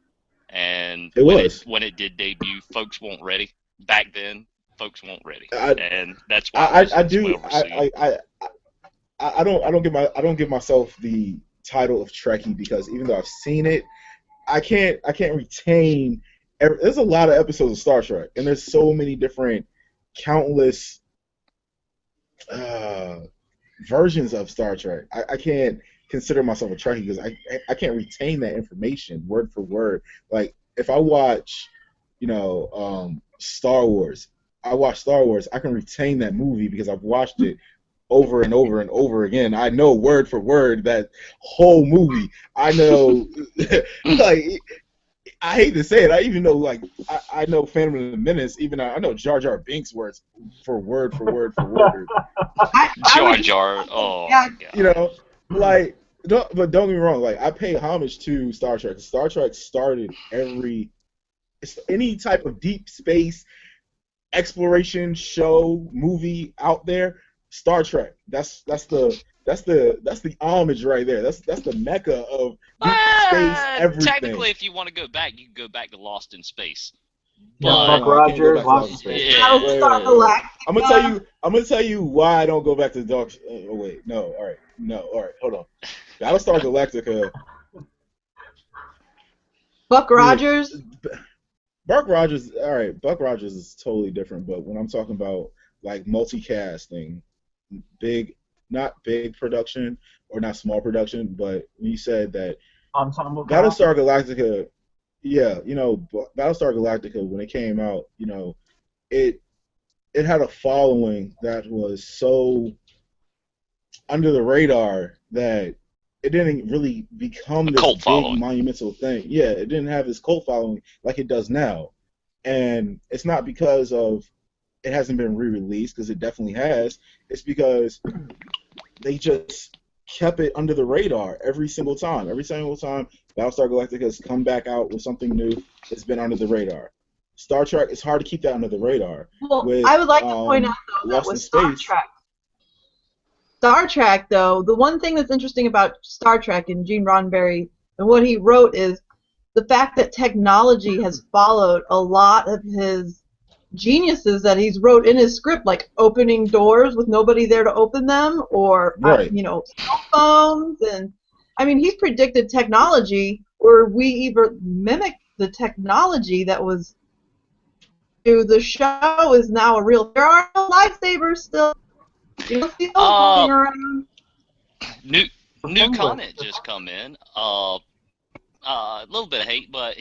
and when it did debut, folks weren't ready. Back then, folks weren't ready, and that's why I don't give myself the title of Trekkie, because even though I've seen it, I can't retain. There's a lot of episodes of Star Trek, and there's so many different, countless versions of Star Trek. I can't consider myself a Trekkie because I can't retain that information word for word. Like if I watch, Star Wars, I can retain that movie because I've watched it over and over and over again. I know word for word that whole movie. I know, like, I hate to say it. I even know, like, I know Phantom of the Menace. Even I know Jar Jar Binks words for word for word for word. Jar Jar. Oh, yeah. Like, but don't get me wrong. Like, I pay homage to Star Trek. Star Trek started any type of deep space exploration show movie out there. Star Trek. That's the homage right there. That's the mecca of deep space everything. Technically, if you want to go back, you can go back to Lost in Space. Buck Rogers, Lost in Space. I'm gonna tell you why I don't go back to Dark. Oh wait, no. All right, hold on. Battlestar Galactica. Buck Rogers. Buck Rogers. All right, Buck Rogers is totally different. But when I'm talking about like multicasting, not big production or not small production, but you said that ensemble Battlestar Galactica, Battlestar Galactica, when it came out, it had a following that was so under the radar that it didn't really become this big monumental thing. Yeah, it didn't have this cult following like it does now. And it's not because of it hasn't been re-released, because it definitely has. It's because they just kept it under the radar every single time. Every single time Battlestar Galactica has come back out with something new, it's been under the radar. Star Trek, it's hard to keep that under the radar. Well, I would like to point out, though, that with Star Trek, though, the one thing that's interesting about Star Trek and Gene Roddenberry and what he wrote is the fact that technology has followed a lot of his geniuses that he's wrote in his script, like opening doors with nobody there to open them, or Right. cell phones, and I mean, he's predicted technology, or we either mimic the technology that was. The show is now a real. There are no lightsabers still. You don't see those walking around. New comment just come in. A little bit of hate, but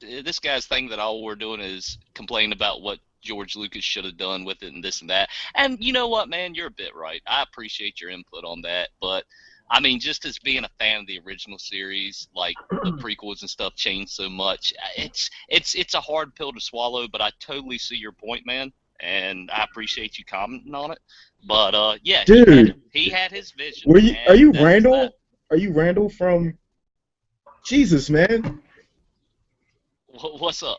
this guy's thing that all we're doing is complaining about what George Lucas should have done with it and this and that. And you know what, man, you're a bit right. I appreciate your input on that, but I mean, just as being a fan of the original series, like the prequels and stuff changed so much, it's a hard pill to swallow. But I totally see your point, man, and I appreciate you commenting on it. But yeah, dude, he had his vision. Are you Randall? Are you Randall from? Jesus, man. What's up?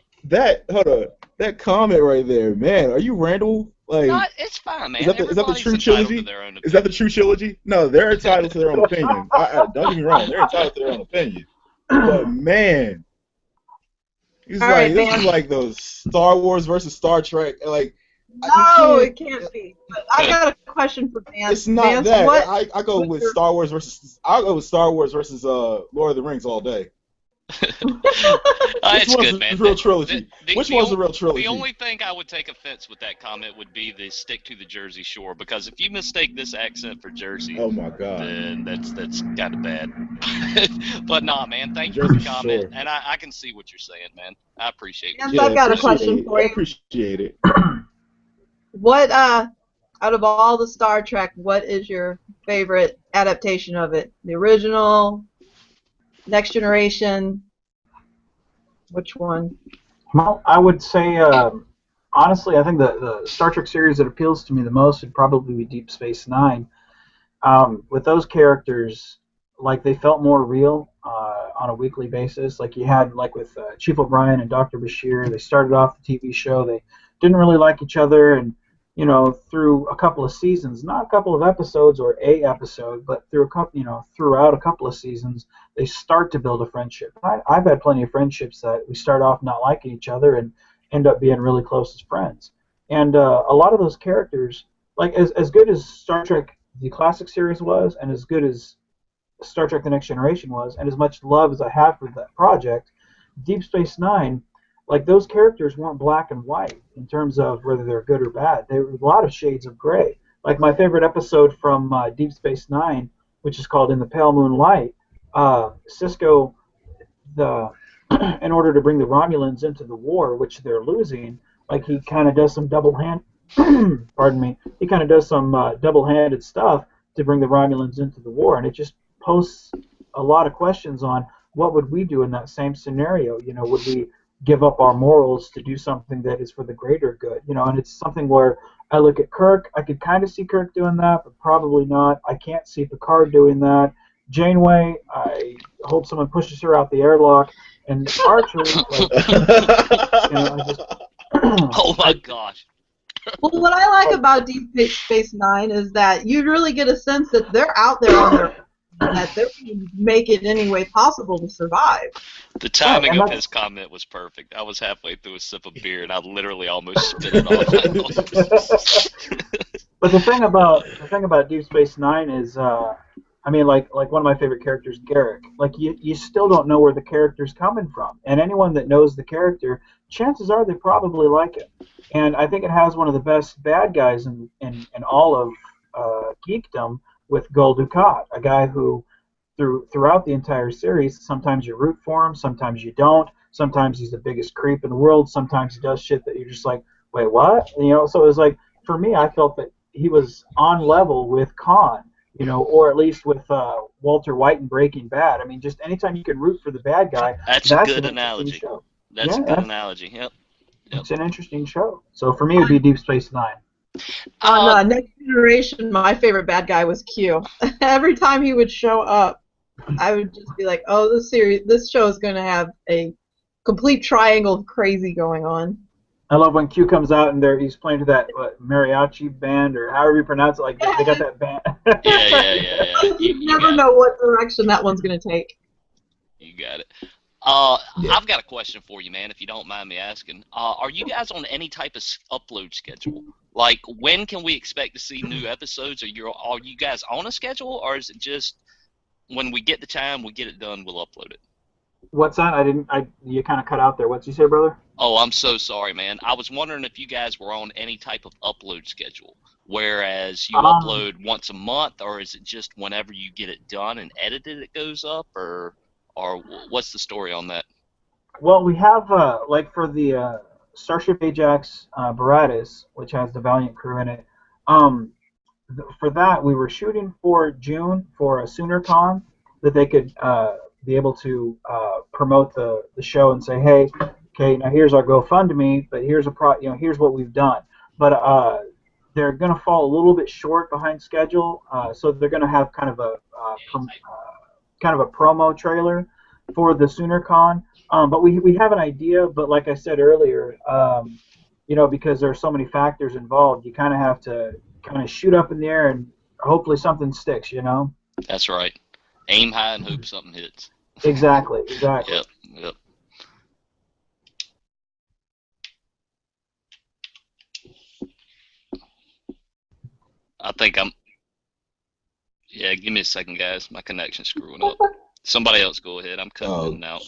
Hold on. That comment right there, man. Are you Randall? Like, no, it's fine, man. Is that the true trilogy? Is that the true trilogy? No, they're entitled to their own opinion. Don't get me wrong. They're entitled to their own opinion. But man, this is like those Star Wars versus Star Trek. Like, no, it can't be. But I got a question for Vance. It's not Vance, that. I go with Star Wars versus. I'll go with Star Wars versus Lord of the Rings all day. It's good, man. The real trilogy. Which one's the real trilogy? The only thing I would take offense with that comment would be the stick to the Jersey Shore, because if you mistake this accent for Jersey, oh my God, then that's kind of bad. But nah, man, thank you for the comment, and I can see what you're saying, man. I appreciate it. Yes, I've got a question for you. I appreciate it. What out of all the Star Trek, what is your favorite adaptation of it? The original? Next Generation, which one? Well, I would say, honestly, I think the Star Trek series that appeals to me the most would probably be Deep Space Nine. With those characters, like, they felt more real on a weekly basis. Like you had, like with Chief O'Brien and Dr. Bashir, they started off the TV show, they didn't really like each other, and through a couple of seasons, not a couple of episodes or a episode, but through a couple, throughout a couple of seasons, they start to build a friendship. I've had plenty of friendships that we start off not liking each other and end up being really close as friends. And a lot of those characters, like as good as Star Trek the classic series was, and as good as Star Trek The Next Generation was, and as much love as I have for that project, Deep Space Nine, like, those characters weren't black and white in terms of whether they're good or bad. There were a lot of shades of gray. Like, my favorite episode from Deep Space Nine, which is called In the Pale Moonlight, Cisco, in order to bring the Romulans into the war, which they're losing, like, he kind of does some pardon me, he kind of does some double-handed stuff to bring the Romulans into the war, and it just posts a lot of questions on what would we do in that same scenario. Would we give up our morals to do something that is for the greater good, and it's something where I look at Kirk, I could kind of see Kirk doing that, but probably not. I can't see Picard doing that. Janeway, I hope someone pushes her out the airlock, and Archer, oh my gosh. Well, what I like about Deep Space Nine is that you really get a sense that they're out there on their own, that they're going to make it any way possible to survive. The timing of his comment was perfect. I was halfway through a sip of beer, and I literally almost spit it on. But the thing about Deep Space Nine is, like one of my favorite characters, Garrick. Like, you still don't know where the character's coming from, and anyone that knows the character, chances are they probably like it. And I think it has one of the best bad guys in all of geekdom, with Gul Dukat, a guy who, throughout the entire series, sometimes you root for him, sometimes you don't, sometimes he's the biggest creep in the world, sometimes he does shit that you're just like, wait, what? So it was like, for me, I felt that he was on level with Khan, or at least with Walter White in Breaking Bad. I mean, just anytime you can root for the bad guy, that's a good analogy. Show. That's a good analogy, yep. It's an interesting show. So for me, it would be Deep Space Nine. On Next Generation, my favorite bad guy was Q. Every time he would show up, I would just be like, "Oh, this show is going to have a complete triangle of crazy going on." I love when Q comes out and he's playing to that mariachi band, or however you pronounce it. Like they got that band. Yeah. You never know what direction that one's going to take. You got it. Yeah. I've got a question for you, man, if you don't mind me asking. Are you guys on any type of upload schedule? Like, when can we expect to see new episodes? Are you guys on a schedule, or is it just when we get the time, we get it done, we'll upload it? What's that? You kind of cut out there. What'd you say, brother? Oh, I'm so sorry, man. I was wondering if you guys were on any type of upload schedule, whereas you upload once a month, or is it just whenever you get it done and edited it goes up, or what's the story on that? Well, we have like for the Starship Ajax Baratus, which has the Valiant crew in it. For that, we were shooting for June for a SoonerCon that they could be able to promote the show and say, hey, okay, now here's our GoFundMe, but here's here's what we've done. But they're going to fall a little bit short behind schedule, so they're going to have kind of a promo trailer for the SoonerCon. But we have an idea, but like I said earlier, because there are so many factors involved, you kind of have to kind of shoot up in the air and hopefully something sticks, That's right. Aim high and hope something hits. Exactly. Yep. I think yeah, give me a second, guys. My connection's screwing up. Somebody else go ahead. I'm cutting in and out.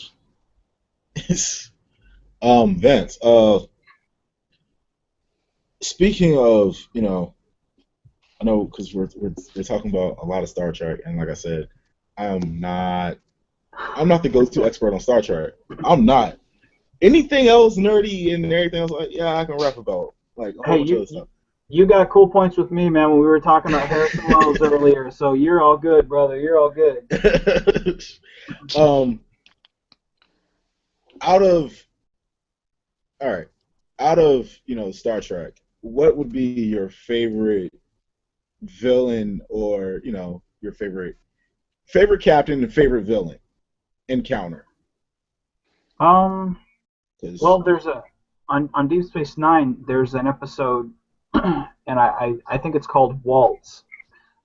Vance, speaking of, I know because we're talking about a lot of Star Trek, and like I said, I'm not the go-to expert on Star Trek. I'm not. Anything else nerdy and everything else, like, yeah, I can rap about like a whole bunch of other stuff. You got cool points with me, man, when we were talking about Harrison Wells earlier, so you're all good, brother. You're all good. Out of Star Trek, what would be your favorite villain, or your favorite captain and favorite villain encounter? Well, there's on Deep Space Nine, there's an episode, and I think it's called Waltz,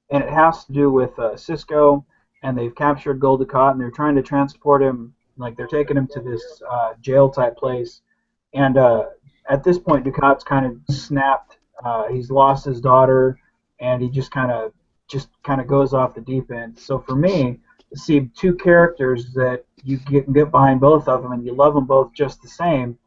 and it has to do with Cisco, and they've captured Gul Dukat, and they're trying to transport him, like they're taking him to this jail type place, and at this point Dukat's kind of snapped. He's lost his daughter, and he just kind of goes off the deep end. So for me, to see two characters that you can get behind both of them, and you love them both just the same,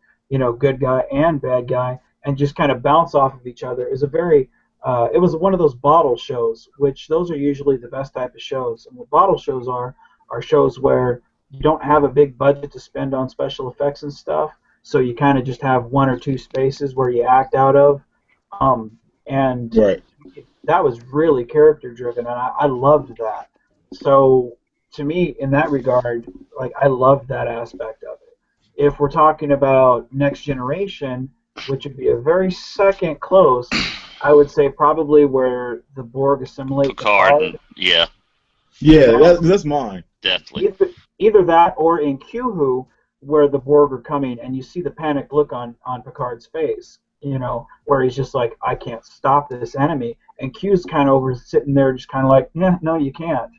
good guy and bad guy, and just kind of bounce off of each other is a very it was one of those bottle shows, which those are usually the best type of shows. And what bottle shows are shows where you don't have a big budget to spend on special effects and stuff, so you kind of just have one or two spaces where you act out of, and right. That was really character driven, and I loved that. So to me, in that regard, like, I loved that aspect of it. If we're talking about Next Generation, which would be a very second close, I would say probably where the Borg assimilate Picard. Yeah, that's mine. Definitely. Either that, or in Q-Who, where the Borg are coming, and you see the panic look on Picard's face, where he's just like, I can't stop this enemy, and Q's kind of over sitting there just kind of like, yeah, no, you can't.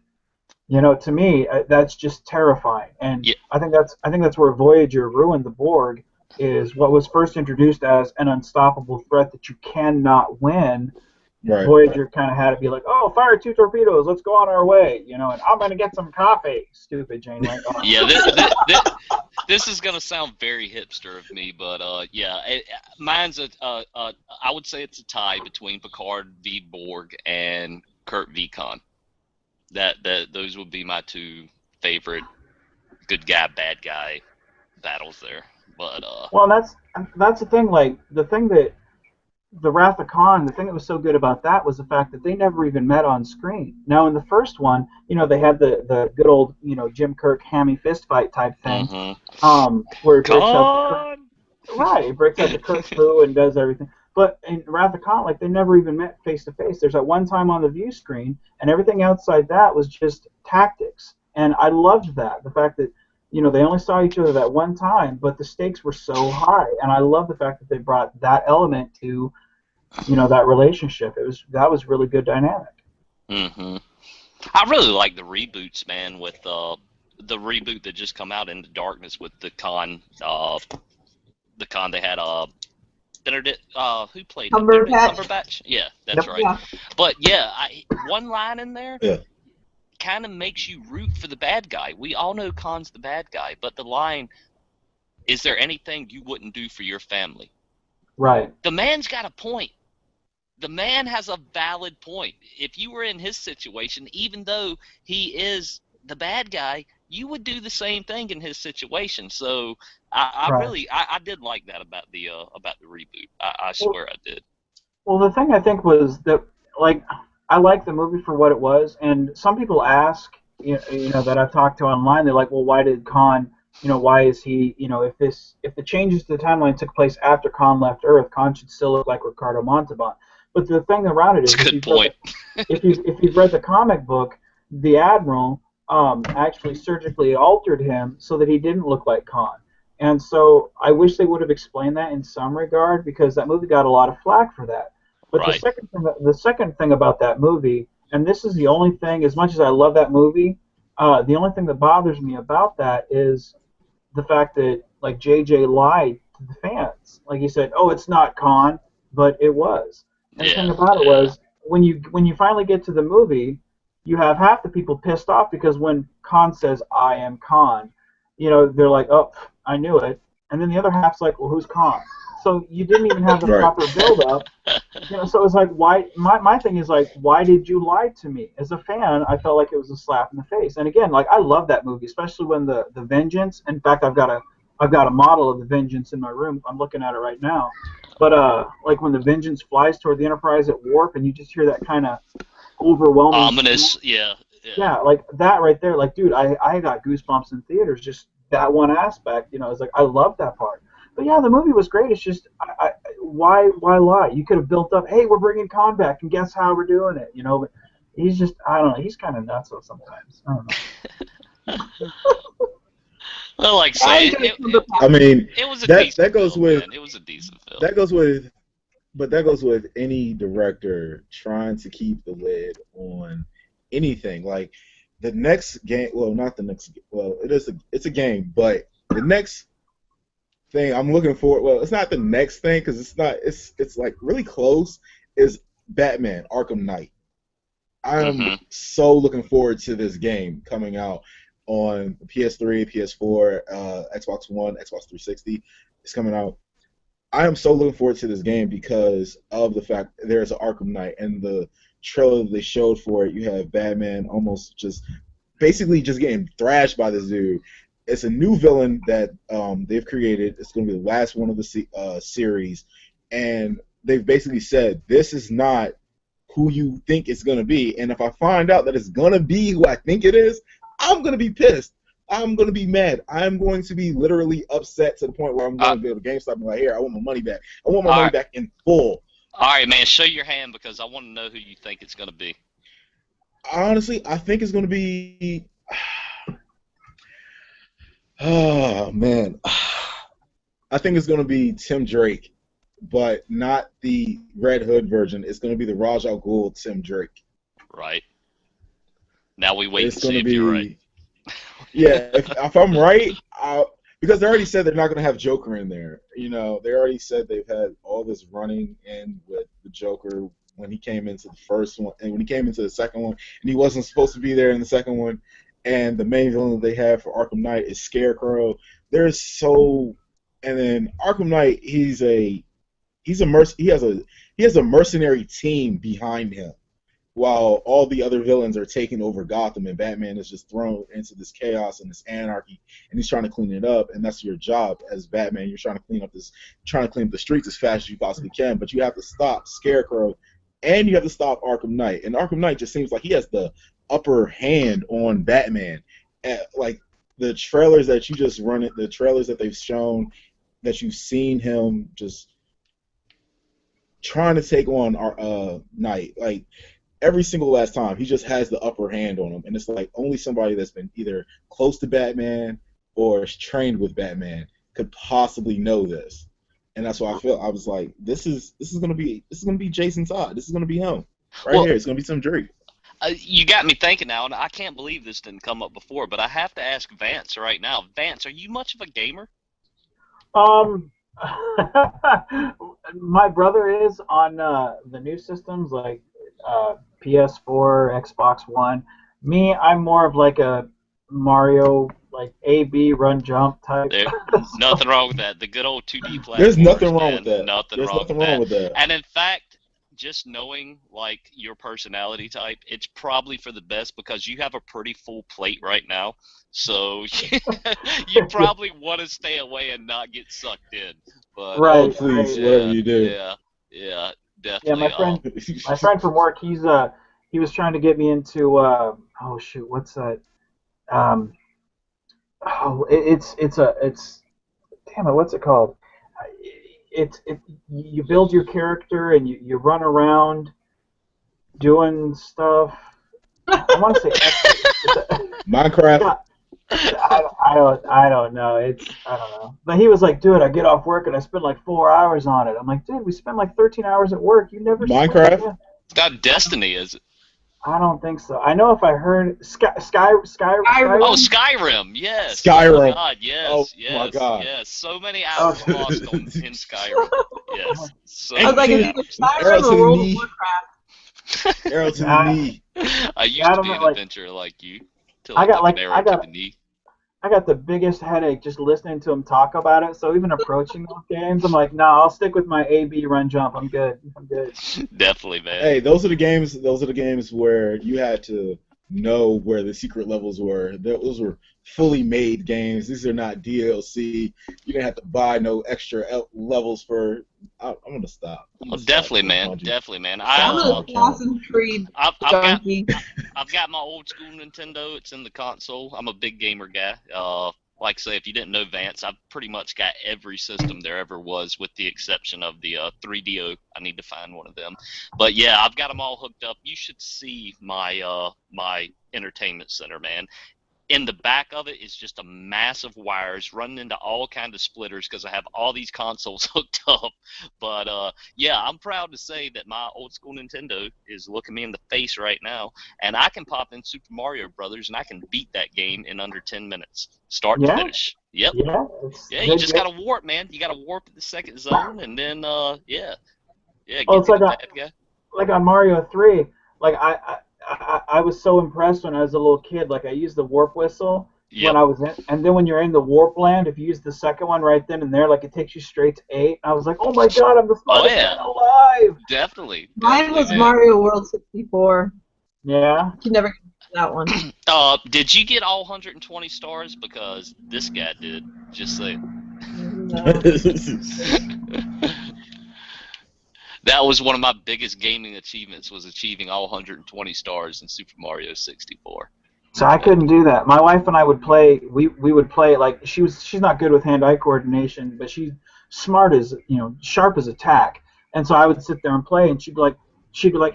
To me, that's just terrifying, and yeah. I think that's where Voyager ruined the Borg, is what was first introduced as an unstoppable threat that you cannot win. Right, Voyager kind of had to be like, oh, fire 2 torpedoes, let's go on our way, and I'm going to get some coffee, stupid Janeway. Oh. Yeah, this is going to sound very hipster of me, but mine's I would say it's a tie between Picard v. Borg and Kirk v. Khan. Those would be my two favorite good guy, bad guy battles there. But well, that's the thing. Like, the thing that the Wrath of Khan, the thing that was so good about that was the fact that they never even met on screen. Now, in the first one, they had the good old, Jim Kirk hammy fist fight type thing, where it breaks out it breaks out the Kirk crew and does everything. But in Wrath of Khan, like, they never even met face to face. There's that one time on the view screen, and everything outside that was just tactics. And I loved that, the fact that they only saw each other that one time, but the stakes were so high, and I love the fact that they brought that element to, that relationship. That was really good dynamic. I really like the reboots, man, with the reboot that just come out, Into Darkness, with the Khan they had Benedict, who played him? Benedict Cumberbatch? Yeah, that's right. Yeah. But yeah, one line in there Yeah. kind of makes you root for the bad guy. We all know Khan's the bad guy, but the line, "Is there anything you wouldn't do for your family?" Right. The man's got a point. The man has a valid point. If you were in his situation, even though he is the bad guy, you would do the same thing in his situation. So I did like that about the reboot. I swear I did. Well, the thing I think was that, like, I like the movie for what it was, and some people ask, you know, that I've talked to online, they're like, well, why did Khan, you know, why is he, you know, if the changes to the timeline took place after Khan left Earth, Khan should still look like Ricardo Montalban. But the thing around it is, That's a good point. if you've read the comic book, the Admiral actually surgically altered him so that he didn't look like Khan. And so I wish they would have explained that in some regard, because that movie got a lot of flack for that. But Right. the second thing about that movie, and this is the only thing, as much as I love that movie, the only thing that bothers me about that is the fact that, like, JJ lied to the fans. Like, he said, "Oh, it's not Khan," but it was. And the thing about it was, when you finally get to the movie, you have half the people pissed off because when Khan says, "I am Khan," you know, they're like, "Oh, I knew it," and then the other half's like, "Well, who's Khan?" So you didn't even have the Right. proper build-up. You know, so it's like, why? My thing is, like, why did you lie to me? As a fan, I felt like it was a slap in the face. And again, like, I love that movie, especially when the Vengeance. In fact, I've got a model of the Vengeance in my room. I'm looking at it right now. But like when the Vengeance flies toward the Enterprise at warp, and you just hear that kind of overwhelming, Ominous, yeah. yeah, like that right there. Like, dude, I got goosebumps in theaters. Just that one aspect, you know, it's like, I love that part. But yeah, the movie was great. It's just, why lie? You could have built up, hey, we're bringing Khan back, and guess how we're doing it, you know? But he's just, I don't know, he's kind of nuts sometimes. I don't know. Well, like say, I mean, it was a that decent goes film, with man. It was a decent film. that goes with, but that goes with any director trying to keep the lid on anything. Like the next game, well, not the next, well, it's a game, but the next thing I'm looking for, well, it's not the next thing because it's like really close, is Batman Arkham Knight. I'm so looking forward to this game coming out on PS3, PS4, Xbox One, Xbox 360. It's coming out. I am so looking forward to this game because of the fact there's an Arkham Knight, and the trailer they showed for it, you have Batman almost just basically just getting thrashed by this dude. It's a new villain that they've created. It's going to be the last one of the series, and they've basically said this is not who you think it's going to be, and if I find out that it's going to be who I think it is, I'm going to be pissed. I'm going to be mad. I'm going to be literally upset to the point where I'm going to be able to GameStop and be like, here, I want my money back. I want my money back in full. All right, man, show your hand because I want to know who you think it's going to be. Honestly, I think it's going to be... Oh, man. I think it's going to be Tim Drake, but not the Red Hood version. It's going to be the Raj Al Ghul Tim Drake. Right. Now we wait It's and see going if to you're be... right. Yeah, if I'm right, because they already said they're not going to have Joker in there. You know, they already said they've had all this running in with the Joker when he came into the first one, and when he came into the second one, and he wasn't supposed to be there in the second one. And the main villain they have for Arkham Knight is Scarecrow. And then Arkham Knight, he has a mercenary team behind him, while all the other villains are taking over Gotham, and Batman is just thrown into this chaos and this anarchy, and he's trying to clean it up. And that's your job as Batman. You're trying to clean up the streets as fast as you possibly can, but you have to stop Scarecrow, and you have to stop Arkham Knight. And Arkham Knight just seems like he has the upper hand on Batman. Like the trailers that you just run it, the trailers that they've shown, that you've seen him just trying to take on Knight, like every single last time, he just has the upper hand on him, and it's like only somebody that's been either close to Batman or is trained with Batman could possibly know this. And that's why I was like, this is gonna be Jason Todd. This is gonna be him right here. It's gonna be Tim Drake. You got me thinking now, and I can't believe this didn't come up before, but I have to ask Vance right now. Vance, are you much of a gamer? My brother is on the new systems like PS4, Xbox One. Me, I'm more of like a Mario, like A/B run jump type. Nothing wrong with that. The good old 2D platforms. There's nothing wrong man. with that. Nothing There's wrong nothing with wrong that. with that. And in fact, just knowing like your personality type, it's probably for the best because you have a pretty full plate right now. So you probably want to stay away and not get sucked in. But Right. Oh, please, yeah, whatever you do. yeah, Yeah, definitely. my friend from work, he was trying to get me into oh shoot, what's that? Um, it's damn it, what's it called? You build your character and you run around doing stuff. I want to say Minecraft. I don't know. I don't know. But he was like, dude, I get off work and I spend like 4 hours on it. I'm like, dude, we spend like 13 hours at work. You never Minecraft? spend, It's not Destiny, is it? I don't think so. I know if I heard Skyrim. Oh, Skyrim, yes. Skyrim. Oh my God, yes, Oh, yes, my God. yes. So many hours lost in Skyrim. Yes. So I was like, Arrow it's either Skyrim to or the World of knee. Oh. Warcraft. Arrow to the knee. I used Yeah, I to don't be know, an like- adventurer like you. Till I I got, took like, an arrow to the knee. I got the biggest headache just listening to him talk about it. So even approaching those games, I'm like, no, I'll stick with my A/B run jump. I'm good. Definitely, man. Hey, those are the games. Those are the games where you had to know where the secret levels were. Those were fully made games. These are not DLC. You didn't have to buy no extra levels for. I'm gonna stop. Oh, definitely, man. Definitely, man. I'm an Assassin's Creed junkie. I've got my old school Nintendo. It's in the console. I'm a big gamer guy. Like I say, if you didn't know Vance, I've pretty much got every system there ever was, with the exception of the 3DO. I need to find one of them. But yeah, I've got them all hooked up. You should see my my entertainment center, man. In the back of it is just a massive wires running into all kind of splitters because I have all these consoles hooked up. But yeah, I'm proud to say that my old school Nintendo is looking me in the face right now, and I can pop in Super Mario Brothers and I can beat that game in under 10 minutes, start to finish. Yep. Yeah. You just gotta warp, man. You gotta warp at the second zone, and then yeah. Get Oh, it's the like bad guy. like on Mario 3. Like I was so impressed when I was a little kid. Like I used the warp whistle when I was in, and then when you're in the warp land, if you use the second one right then and there, like it takes you straight to 8. I was like, oh my god, I'm the smartest man alive. Definitely. Mine was man. Mario World 64. Yeah. You never get that one. Did you get all 120 stars? Because this guy did. Just saying. No. That was one of my biggest gaming achievements, was achieving all 120 stars in Super Mario 64. So I couldn't do that. My wife and I would play. We would play like she's not good with hand-eye coordination, but she's smart as sharp as a tack. And so I would sit there and play, and she'd be like,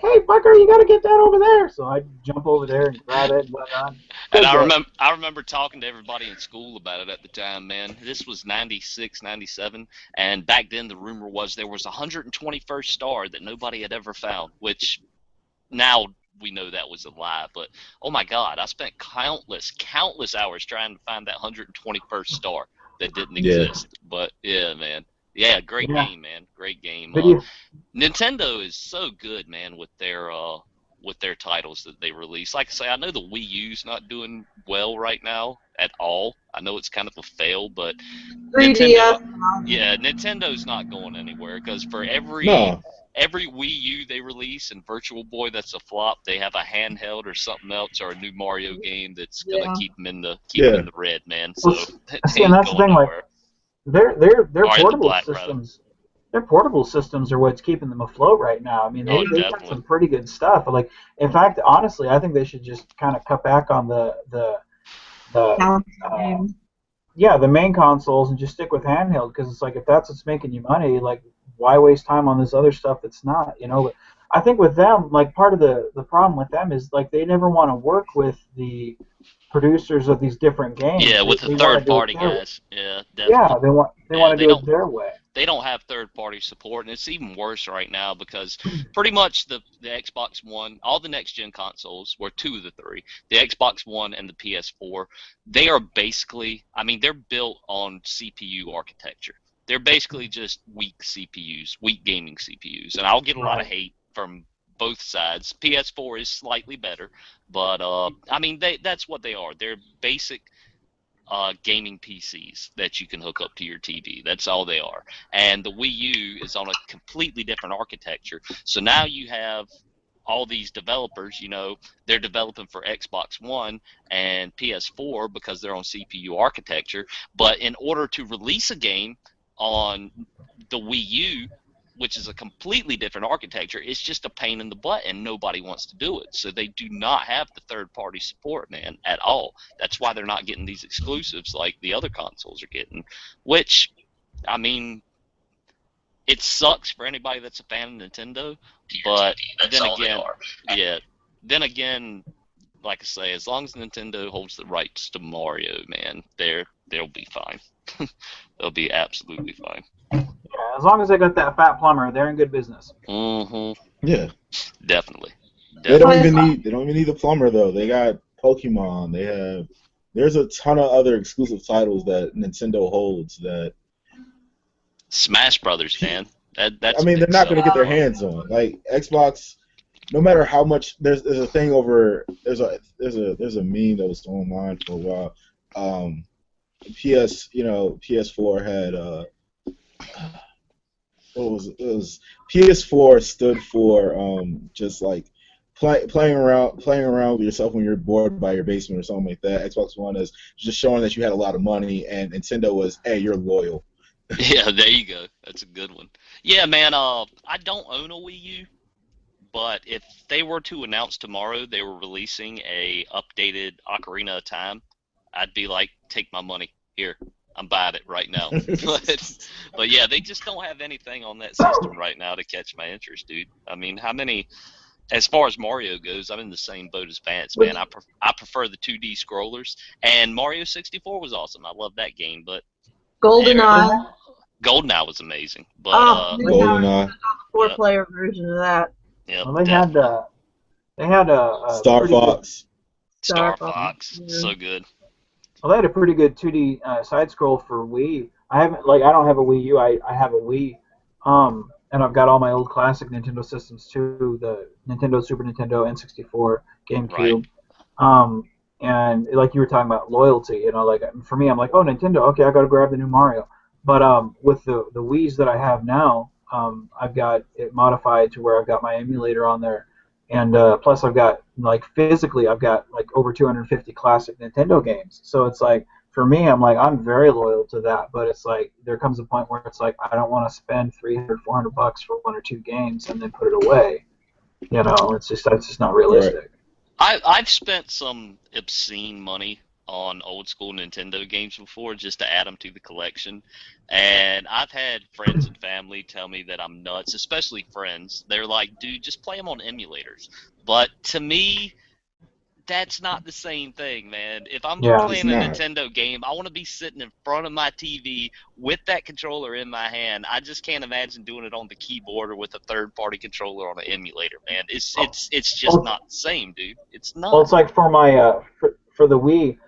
"Hey, fucker, you got to get that over there." So I'd jump over there and grab it and whatnot. And I remember talking to everybody in school about it at the time, man. This was 96, 97, and back then the rumor was there was a 121st star that nobody had ever found, which now we know that was a lie. But oh my God, I spent countless hours trying to find that 121st star that didn't exist. But yeah, man. Yeah, great game, man. Great game. Nintendo is so good, man, with their titles that they release. Like I say, I know the Wii U's not doing well right now at all. I know it's kind of a fail, but 3DS. Nintendo's not going anywhere, because for every Wii U they release and Virtual Boy that's a flop, they have a handheld or something else or a new Mario game that's gonna keep them in the in the red, man. So see, and that's the thing, like their portable systems. Their portable systems are what's keeping them afloat right now. I mean, they've got some pretty good stuff. Like, in fact, honestly, I think they should just kind of cut back on the main consoles and just stick with handheld, because it's like if that's what's making you money, like why waste time on this other stuff that's not, you know? But I think with them, like part of the problem with them is like they never want to work with the producers of these different games. Yeah, with They the want to third do it party their way. guys. Yeah, Yeah, definitely. they Yeah, want to do it their way. they don't have third party support, and it's even worse right now because pretty much the Xbox One, all the next gen consoles, were two of the three, the Xbox One and the PS4, they are basically, I mean, they're built on CPU architecture. They're basically just weak CPUs, weak gaming CPUs, and I'll get a lot of hate from both sides. PS4 is slightly better, but I mean, that's what they are. They're basic gaming PCs that you can hook up to your TV. That's all they are. And the Wii U is on a completely different architecture. So now you have all these developers, you know, they're developing for Xbox One and PS4 because they're on CPU architecture. But in order to release a game on the Wii U, which is a completely different architecture, it's just a pain in the butt, and nobody wants to do it. So they do not have the third-party support, man, at all. That's why they're not getting these exclusives like the other consoles are getting, which, I mean, it sucks for anybody that's a fan of Nintendo, but then again, like I say, as long as Nintendo holds the rights to Mario, man, they'll be fine. They'll be absolutely fine. Yeah, as long as they got that fat plumber, they're in good business. Mm-hmm. Yeah. Definitely. They don't even need the plumber though. They got Pokemon. There's a ton of other exclusive titles that Nintendo holds that Smash Brothers, man. That's I mean, they're not going to get their hands on. Like Xbox, no matter how much there's a thing over there's a meme that was online for a while. PS4 had it was PS4 stood for just like playing around with yourself when you're bored by your basement or something like that. Xbox One is just showing that you had a lot of money, and Nintendo was, hey, you're loyal. Yeah, there you go. That's a good one. Yeah, man. I don't own a Wii U, but if they were to announce tomorrow they were releasing a updated Ocarina of Time, I'd be like, take my money here. I'm buying it right now. But yeah, they just don't have anything on that system right now to catch my interest, dude. I mean, how many? As far as Mario goes, I'm in the same boat as Vance, man. I prefer the 2D scrollers, and Mario 64 was awesome. I love that game, but GoldenEye. GoldenEye was amazing, but GoldenEye. 4-player version of that. Yeah, well, they had a Star Fox. Star Fox, yeah. so good. Well, they had a pretty good 2D side scroll for Wii. I don't have a Wii U. I have a Wii, and I've got all my old classic Nintendo systems too. The Nintendo, Super Nintendo, N64, GameCube. Right. And like you were talking about loyalty, you know, like for me, I'm like, oh, Nintendo, okay, I got to grab the new Mario. But with the Wiis that I have now, I've got it modified to where I've got my emulator on there, and plus I've got physically I've got over 250 classic Nintendo games. So it's like for me, I'm very loyal to that. But it's like there comes a point where it's like I don't want to spend $300, $400 for 1 or 2 games and then put it away. You know, that's just not realistic. Right. I've spent some obscene money on old school Nintendo games before just to add them to the collection, and I've had friends and family tell me that I'm nuts, especially friends. They're like, dude, just play them on emulators. But to me, that's not the same thing, man. If I'm playing a Nintendo game, I want to be sitting in front of my TV with that controller in my hand. I just can't imagine doing it on the keyboard or with a third-party controller on an emulator, man. It's just not the same, dude. It's not. Well, it's like for my for the Wii,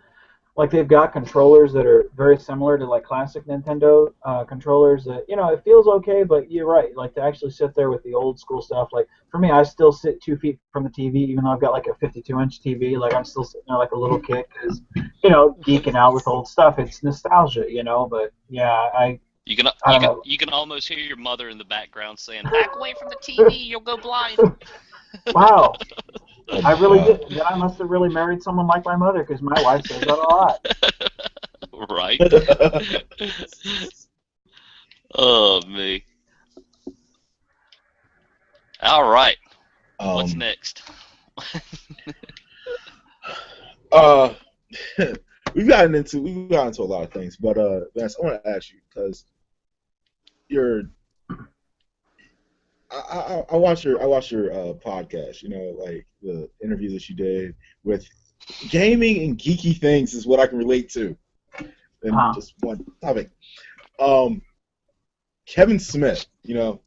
they've got controllers that are very similar to classic Nintendo controllers. That it feels okay, but you're right. To actually sit there with the old school stuff. For me, I still sit 2 feet from the TV, even though I've got a 52-inch TV. I'm still sitting there like a little kid, because geeking out with old stuff. It's nostalgia, But yeah, You can almost hear your mother in the background saying, "Back away from the TV, you'll go blind." Wow. I really did. Then I must have really married someone like my mother, because my wife says that a lot. Right. Oh, me. All right. What's next? We've gotten into a lot of things, but Vance, I want to ask you, because I watch your podcast. You know, like the interviews that you did with gaming and geeky things is what I can relate to. And just one topic. Kevin Smith. You know,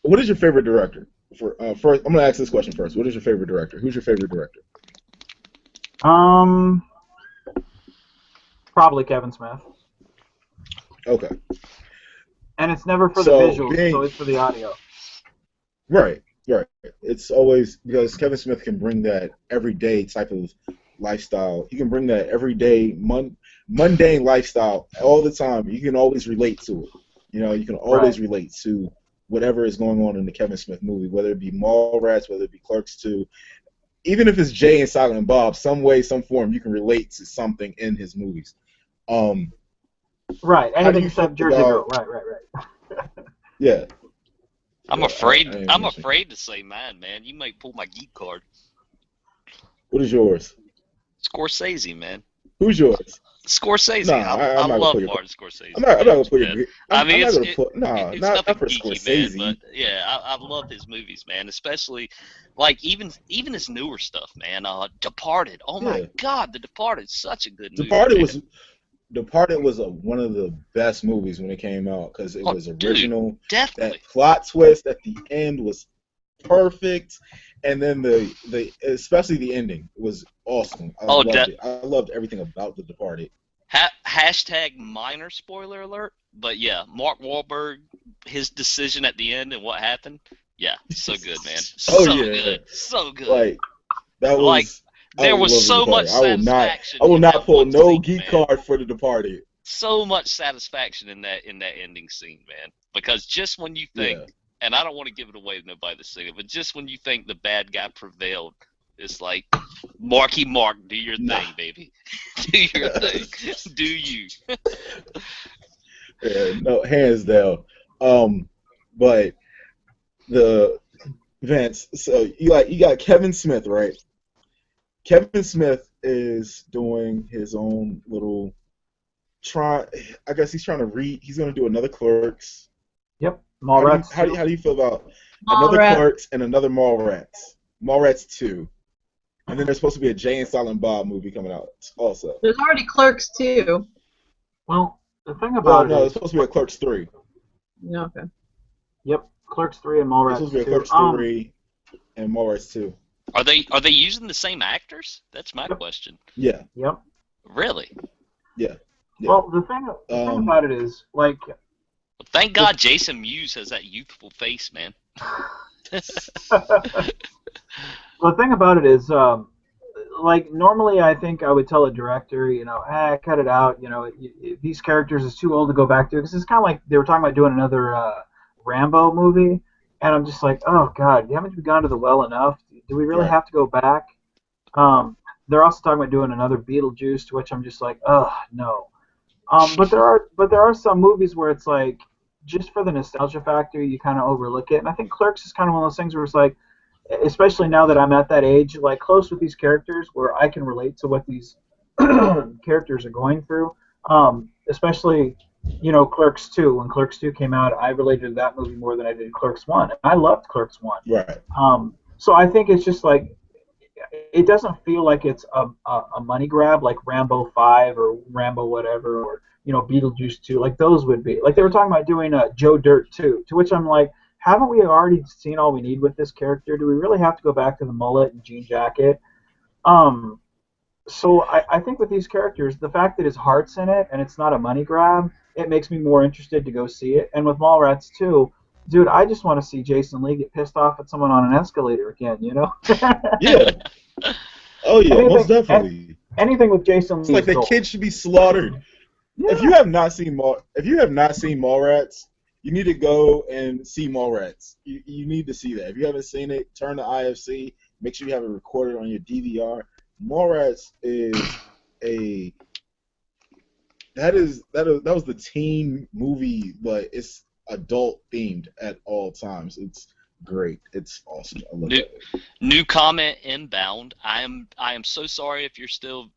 what is your favorite director? First, I'm gonna ask this question first. What is your favorite director? Who's your favorite director? Probably Kevin Smith. Okay. And it's never for the visuals, so it's for the audio. Right. It's always because Kevin Smith can bring that everyday type of lifestyle. He can bring that everyday mundane lifestyle all the time. You can always relate to it. You know, you can always relate to whatever is going on in the Kevin Smith movie, whether it be Mallrats, whether it be Clerks 2. Even if it's Jay and Silent Bob, some way, some form, you can relate to something in his movies. Right. Anything except Jersey Girl. Right. Yeah. I'm afraid to say mine, man. You might pull my geek card. What is yours? Scorsese, man. Who's yours? Scorsese. Nah, I love Martin Scorsese. I'm not gonna put your. I mean, it's not for geeky, Scorsese. man, but yeah, I love his movies, man. Especially like even his newer stuff, man. Departed. Oh my God, The Departed, such a good movie. Departed was one of the best movies when it came out because it was original. Definitely. That plot twist at the end was perfect, and then the especially the ending was awesome. I loved it. I loved everything about The Departed. Hashtag minor spoiler alert, but yeah, Mark Wahlberg, his decision at the end and what happened. Yeah, so good, man. Good, so good. Like that was. Like, there was so much satisfaction. I will not pull no geek card for The Departed. So much satisfaction in that ending scene, man. Because just when you think, and I don't want to give it away to nobody that's seen it, but just when you think the bad guy prevailed, it's like, Marky Mark, do your thing, baby. Do your thing. Do you. Yeah, no, hands down. But the Vance, so you got Kevin Smith, right? Kevin Smith is doing his own little I guess he's trying to he's going to do another Clerks. Yep, Mallrats. How do you feel about another Clerks and another Mallrats? Mallrats 2. And then there's supposed to be a Jay and Silent Bob movie coming out also. There's already Clerks 2. Well, the thing about no, it's supposed to be a Clerks 3. Yeah, okay. Yep, Clerks 3 and Mallrats 2. It's supposed to be a Clerks 3 and Mallrats 2. Are they using the same actors? That's my question. Yeah. Yep. Really? Yeah. Well, the thing about it is, like... Well, thank God Jason Mewes has that youthful face, man. The thing about it is, like, normally I think I would tell a director, you know, cut it out, you know, these characters is too old to go back to, because it's kind of like they were talking about doing another Rambo movie, and I'm just like, oh, God, haven't you gone to the well enough? Do we really have to go back? They're also talking about doing another Beetlejuice, to which I'm just like, oh, no. But there are some movies where it's like, just for the nostalgia factor, you kind of overlook it. And I think Clerks is kind of one of those things where it's like, especially now that I'm at that age, like close with these characters, where I can relate to what these characters are going through. Especially, you know, Clerks 2. When Clerks 2 came out, I related to that movie more than I did Clerks 1. And I loved Clerks 1. Right. So I think it's just like, it doesn't feel like it's a money grab like Rambo 5 or Rambo whatever, or, you know, Beetlejuice 2. Like, those would be. Like, they were talking about doing Joe Dirt 2, to which I'm like, haven't we already seen all we need with this character? Do we really have to go back to the mullet and jean jacket? So I think with these characters, the fact that his heart's in it and it's not a money grab, it makes me more interested to go see it. And with Mallrats 2, dude, I just want to see Jason Lee get pissed off at someone on an escalator again, you know? Yeah. Oh, yeah, most definitely. Anything with Jason Lee. It's like the kid should be slaughtered. Yeah. If you have not seen Mallrats, you need to go and see Mallrats. You need to see that. If you haven't seen it, turn to IFC. Make sure you have it recorded on your DVR. Mallrats is that was the teen movie, but it's adult themed at all times. It's great. It's awesome. I love it. New comment inbound. I am so sorry if you're still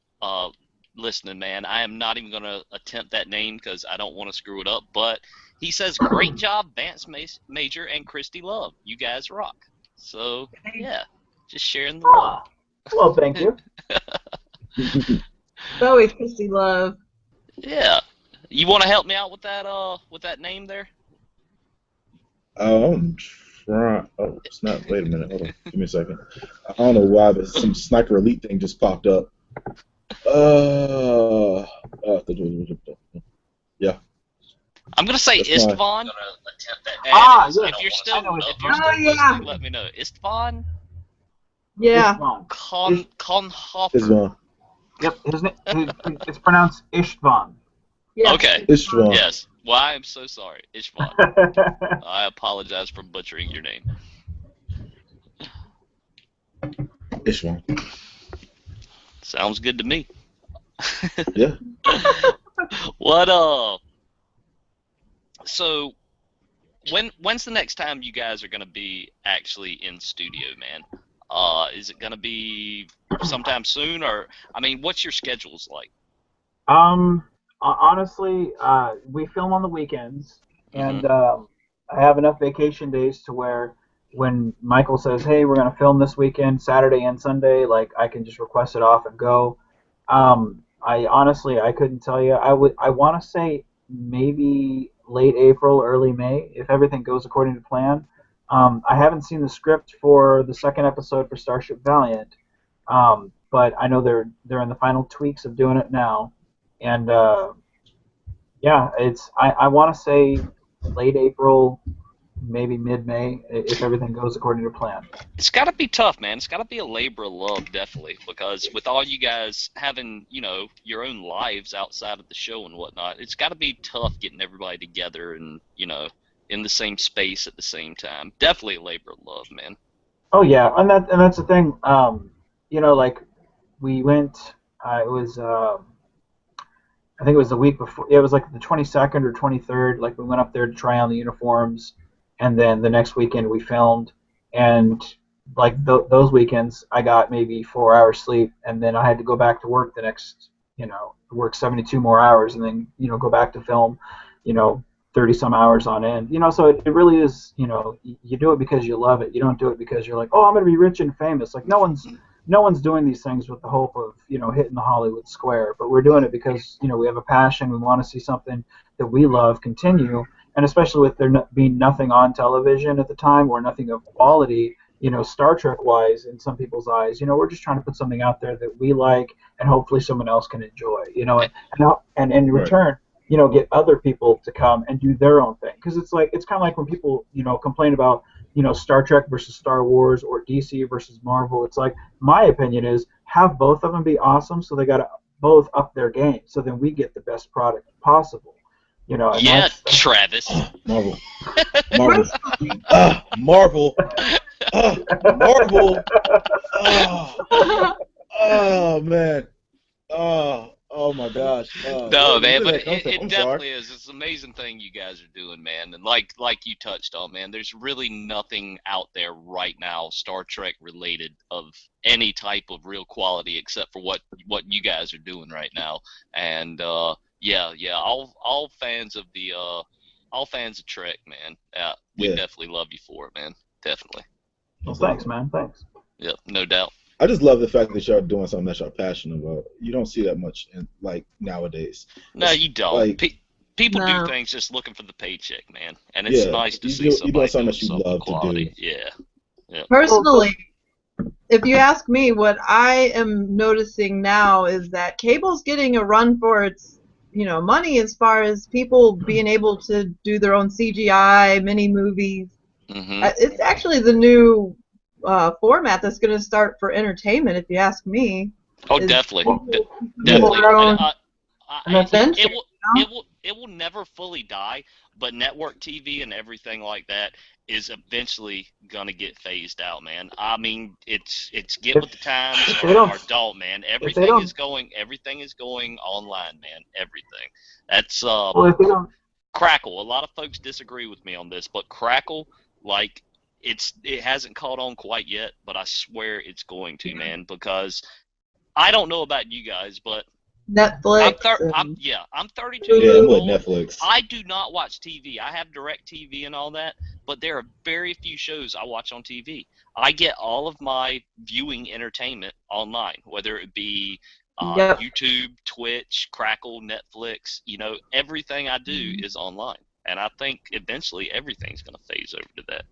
listening, man. I am not even going to attempt that name because I don't want to screw it up. But He says, "Great job, Vance Major and Christy Love. You guys rock." So yeah, just sharing the love. Well, thank you. It's always Christy Love. Yeah. You want to help me out with that name there? I'm trying. Oh, it's not. Wait a minute. Hold on. Give me a second. I don't know why, but some Sniper Elite thing just popped up. Yeah. I'm gonna say That's Istvan. Ah, And yeah. if you're still I know what listening, let me know. Istvan Yeah. Istvan. Konhofer. Istvan. Yep, it's pronounced Istvan. Yeah. Okay. Istvan. Yes. Well, I am so sorry, Istvan. I apologize for butchering your name. Istvan. Sounds good to me. Yeah. What So when's the next time you guys are gonna be actually in studio, man? Is it gonna be sometime soon, or I mean, what's your schedules like? Honestly, we film on the weekends, and Mm-hmm. I have enough vacation days to where when Michael says, "Hey, we're gonna film this weekend, Saturday and Sunday," like I can just request it off and go. I couldn't tell you. I want to say maybe late April, early May, if everything goes according to plan. I haven't seen the script for the second episode for Starship Valiant, but I know they're in the final tweaks of doing it now, and yeah, I want to say late April, maybe mid-May, if everything goes according to plan. It's got to be tough, man. It's got to be a labor of love, definitely, because with all you guys having, your own lives outside of the show and whatnot, it's got to be tough getting everybody together and, in the same space at the same time. Definitely a labor of love, man. Oh yeah, and that's the thing. Like we went. It was. I think it was the week before. Yeah, it was like the 22nd or 23rd. Like we went up there to try on the uniforms, and then the next weekend we filmed. And like those weekends, I got maybe 4 hours sleep, and then I had to go back to work the next. Work 72 more hours, and then go back to film. 30 some hours on end. So it really is. You do it because you love it. You don't do it because you're like, oh, I'm gonna be rich and famous. Like no one's doing these things with the hope of hitting the Hollywood square, but we're doing it because we have a passion. We want to see something that we love continue, and especially with there being nothing on television at the time or nothing of quality, Star Trek wise in some people's eyes, we're just trying to put something out there that we like and hopefully someone else can enjoy, and in return, get other people to come and do their own thing, because it's kind of like when people complain about Star Trek versus Star Wars or DC versus Marvel. It's like, my opinion is have both of them be awesome, so they got to both up their game, so then we get the best product possible. And yeah, Travis. Marvel. Marvel. Marvel. Marvel. Oh man. Oh my gosh. No, man, but it definitely is. It's an amazing thing you guys are doing, man. And like you touched on, man, there's really nothing out there right now Star Trek related of any type of real quality except for what you guys are doing right now. And yeah, all fans of Trek, man. We definitely love you for it, man. Definitely. Well, thanks, man. Thanks. Yep, no doubt. I just love the fact that y'all doing something that y'all passionate about. You don't see that much nowadays. No, you don't. People do things just looking for the paycheck, man, and it's nice to see somebody doing something quality. To do. Yeah. Personally, if you ask me, what I am noticing now is that cable's getting a run for its money as far as people being able to do their own CGI mini movies. Mm-hmm. It's actually the new format that's going to start for entertainment, if you ask me. Oh, definitely. It will never fully die, but network TV and everything like that is eventually gonna get phased out, man. I mean, it's get with the times or don't, man. Everything is going online, man. Everything. That's Crackle. A lot of folks disagree with me on this, but Crackle, it hasn't caught on quite yet, but I swear it's going to, man, because I don't know about you guys, but Netflix. I'm 32 Yeah, years I'm with old. Netflix. I do not watch TV. I have direct TV and all that, but there are very few shows I watch on TV. I get all of my viewing entertainment online, whether it be Yep. YouTube, Twitch, Crackle, Netflix. You know, everything I do is online, and I think eventually everything's going to phase over to that.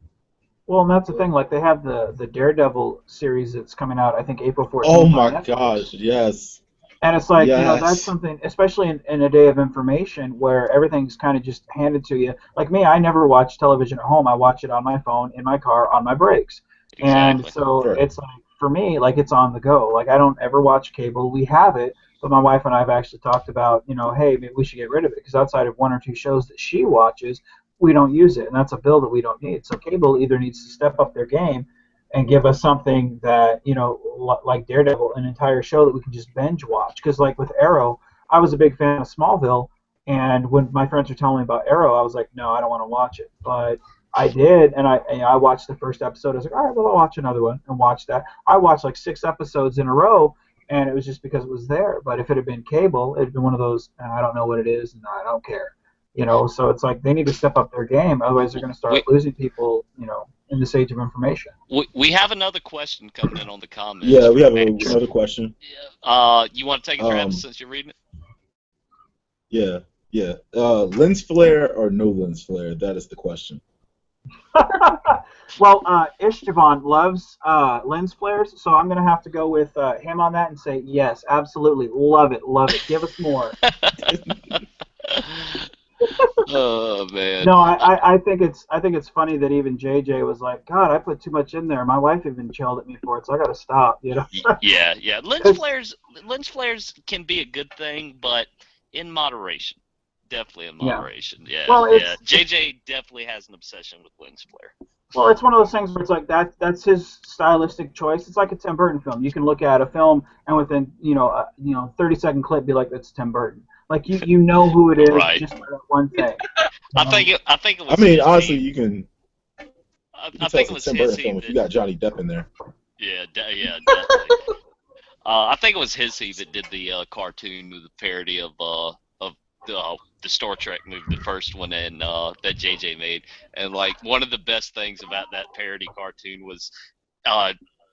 Well, and that's the thing. Like they have the Daredevil series that's coming out. I think April 14th. Oh on my Netflix. gosh, yes. And it's like, you know, that's Yes. something, especially in a day of information where everything's kind of just handed to you. Like me, I never watch television at home. I watch it on my phone, in my car, on my breaks. And Exactly. so Sure. it's like, for me, like it's on the go. Like I don't ever watch cable. We have it, but my wife and I have actually talked about, you know, hey, maybe we should get rid of it because outside of one or two shows that she watches, we don't use it. And that's a bill that we don't need. So cable either needs to step up their game and give us something that, you know, like Daredevil, an entire show that we can just binge watch. Because like with Arrow, I was a big fan of Smallville, and when my friends were telling me about Arrow, I was like, no, I don't want to watch it. But I did, and I watched the first episode. I was like, all right, well, I'll watch another one and watch that. I watched like 6 episodes in a row, and it was just because it was there. But if it had been cable, it'd been one of those, I don't know what it is, and I don't care. You know, so it's like they need to step up their game, otherwise they're going to start losing people, you know, in this age of information. We have another question coming in on the comments. Yeah, we have another question. You want to take it, Travis, since you're reading it? Yeah. Lens flare or no lens flare? That is the question. Well, Ishtavan loves lens flares, so I'm going to have to go with him on that and say yes, absolutely, love it. Give us more. Oh man. No, I think it's funny that even JJ was like, God, I put too much in there. My wife even chilled at me for it, so I got to stop. You know. Yeah. Lens flares can be a good thing, but in moderation. Definitely in moderation. Yeah. Well, JJ definitely has an obsession with lens flare. Well, it's one of those things where it's like that's his stylistic choice. It's like a Tim Burton film. You can look at a film and within 30-second clip be like, that's Tim Burton. Like you know who it is Right. just by that one thing. I think it was. I mean, his honestly, heat. you can. I think it was Tim his Burton film heat if you got Johnny Depp in there. Yeah, definitely. I think it was his heat that did the cartoon with the parody of the Star Trek movie, the first one, and that JJ made. And like one of the best things about that parody cartoon was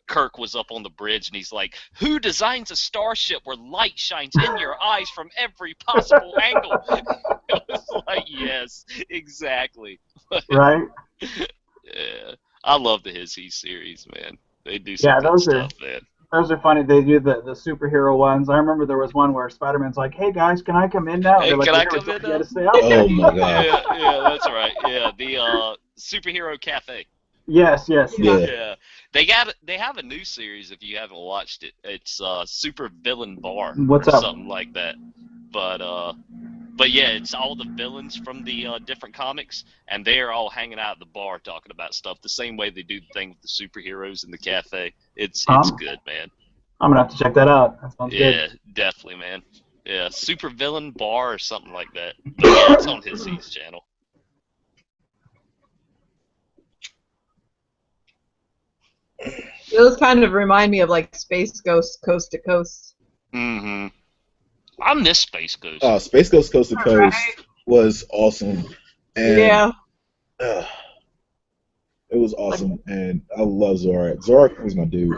Kirk was up on the bridge and he's like, "Who designs a starship where light shines in your eyes from every possible angle?" It was like, yes, exactly. Right? Yeah, I love the His He series, man. They do some good stuff, man. Those are funny. They do the superhero ones. I remember there was one where Spider-Man's like, "Hey guys, can I come in now?" Hey, They're like, can I come in you now? gotta stay out. Oh my god. Yeah, that's right. Yeah, the superhero cafe. Yes. Yeah, they have a new series if you haven't watched it. It's Super Villain Bar What's or up? something like that. But yeah, it's all the villains from the different comics, and they're all hanging out at the bar talking about stuff the same way they do the thing with the superheroes in the cafe. It's good, man. I'm gonna have to check that out. That sounds good. Yeah, definitely, man. Yeah, Super Villain Bar or something like that. But yeah, it's on his channel. Those kind of remind me of like Space Ghost Coast to Coast. Mm-hmm. I miss Space Ghost. Space Ghost Coast to Coast Right. was awesome. And, Yeah. It was awesome, and I love Zorak. Zorak was my dude.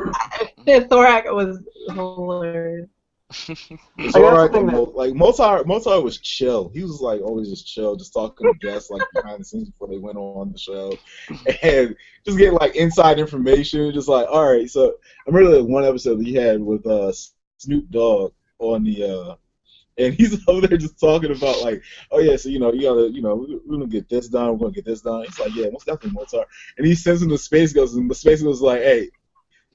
Thorak was hilarious. Zorak, Mozart was chill. He was like always just chill, just talking to guests like behind the scenes before they went on the show, and just getting like inside information. Just like, all right, so I remember that one episode that he had with Snoop Dogg on the. And he's over there just talking about like, oh yeah, so you gotta, we're gonna get this done, we're gonna get this done. He's like, yeah, most definitely Mozart. And he sends him to Space Ghost, and the Space Ghost is like, hey,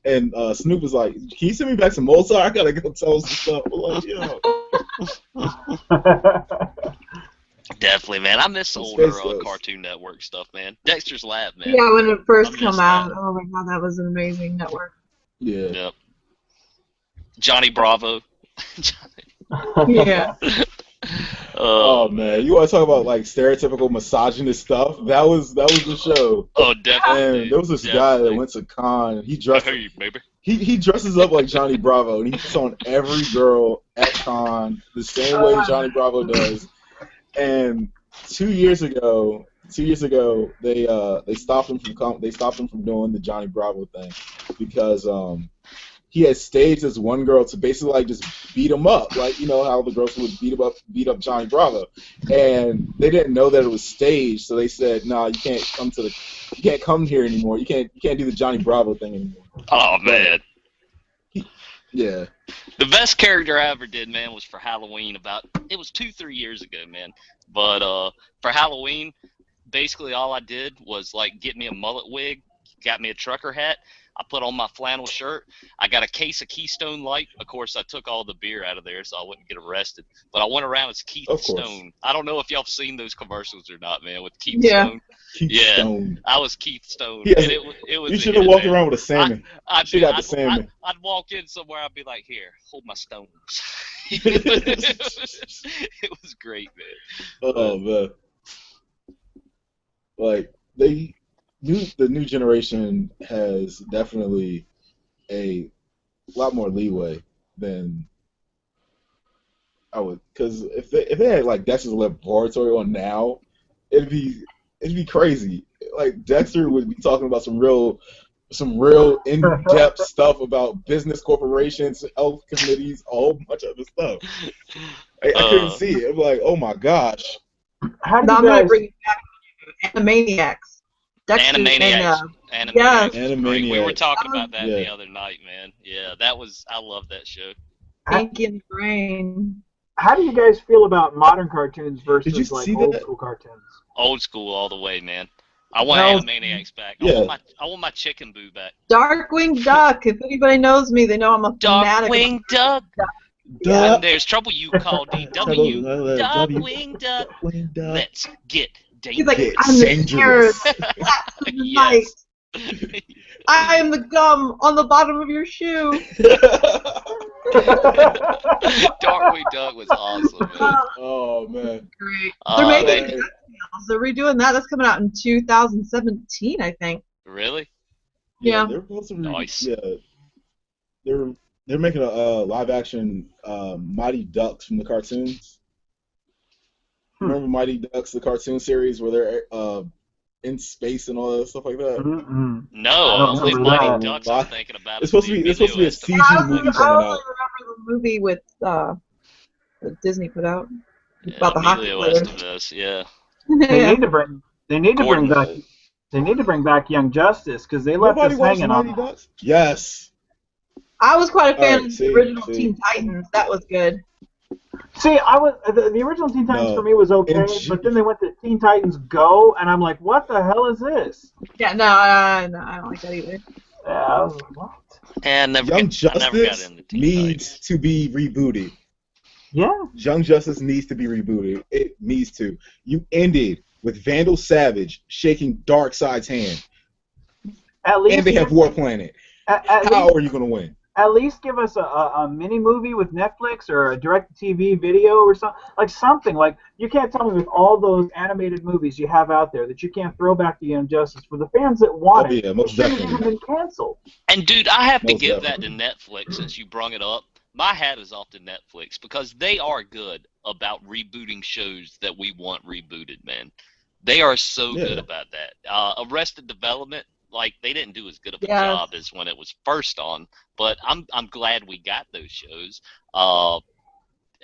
and Snoop is like, can you send me back to Mozart? I gotta go tell him some stuff. I'm like, Definitely, man. I miss older Cartoon Network stuff, man. Dexter's Lab, man. Yeah, when it first I came miss out. that. Oh my god, that was an amazing network. yeah. Yep. Johnny Bravo. Yeah. Oh man, you want to talk about like stereotypical misogynist stuff? That was the show. Oh, definitely. And there was this guy that went to con. He dressed. Hey, baby. He dresses up like Johnny Bravo, and he hits on every girl at con the same way Johnny Bravo does. And 2 years ago, they stopped him from doing the Johnny Bravo thing because he had staged this one girl to basically like just beat him up, like you know how the girls would beat up Johnny Bravo, and they didn't know that it was staged, so they said, "Nah, you can't come here anymore. You can't do the Johnny Bravo thing anymore." Oh man. Yeah. The best character I ever did, man, was for Halloween. It was 2-3 years ago, man. But for Halloween, basically all I did was like get me a mullet wig, got me a trucker hat. I put on my flannel shirt. I got a case of Keystone Light. Of course, I took all the beer out of there so I wouldn't get arrested. But I went around as Keith Stone. I don't know if y'all have seen those commercials or not, man, with Keith Stone. Keith Stone. I was Keith Stone. Yes. And it was you should have walked around with a salmon. I'd walk in somewhere. I'd be like, "Here, hold my stones." It was great, man. Oh man. Like the new generation has definitely a lot more leeway than I would, because if they had like Dexter's Laboratory on now, it'd be crazy. Like Dexter would be talking about some real in-depth stuff about business corporations, health committees, a whole bunch of other stuff. I couldn't see it. I'm like, oh my gosh. How do you guys bring it back? Animaniacs. Animaniacs. Yes. Animaniacs. We were talking about that the other night, man. Yeah, I love that show. Pinky and the Brain. How do you guys feel about modern cartoons versus like old school cartoons? Old school all the way, man. I want Animaniacs back. I want my Chicken Boo back. Darkwing Duck. If anybody knows me, they know I'm a fanatic. Darkwing Duck. Yeah, there's trouble you call DW. Darkwing Duck. Let's get dangerous. He's like, I'm the terrorist. Yes. I am the gum on the bottom of your shoe. Darkwing Duck was awesome, man. Oh man. Great. They're making They're redoing that. That's coming out in 2017, I think. Really? Yeah. They're supposed to nice. Yeah. They're making a live action Mighty Ducks from the cartoons. Remember Mighty Ducks, the cartoon series where they're in space and all that stuff like that? Mm-mm. No, only Mighty Ducks I'm thinking about. It's supposed to be a CG movie coming out. I also remember the movie with that Disney put out about the hockey players. Yeah. They need to bring back Young Justice because they left us hanging on. Ducks? Yes. I was quite a fan of the original Teen Titans. That was good. See, the original Teen Titans for me was okay, but then they went to Teen Titans Go, and I'm like, what the hell is this? Yeah, no, I don't like that either. I was like, what? And Young Justice needs to be rebooted. Yeah. Young Justice needs to be rebooted. It needs to. You ended with Vandal Savage shaking Darkseid's hand. At least, and they have War Planet. How are you going to win? At least give us a mini movie with Netflix or a direct-to-TV video or something. Like, you can't tell me with all those animated movies you have out there that you can't throw back to Young Justice for the fans that want it. Yeah, most shouldn't definitely. have been canceled. And dude, I have to give that to Netflix since you brung it up. My hat is off to Netflix because they are good about rebooting shows that we want rebooted, man. They are so good about that. Arrested Development. Like, they didn't do as good of a job as when it was first on, but I'm glad we got those shows.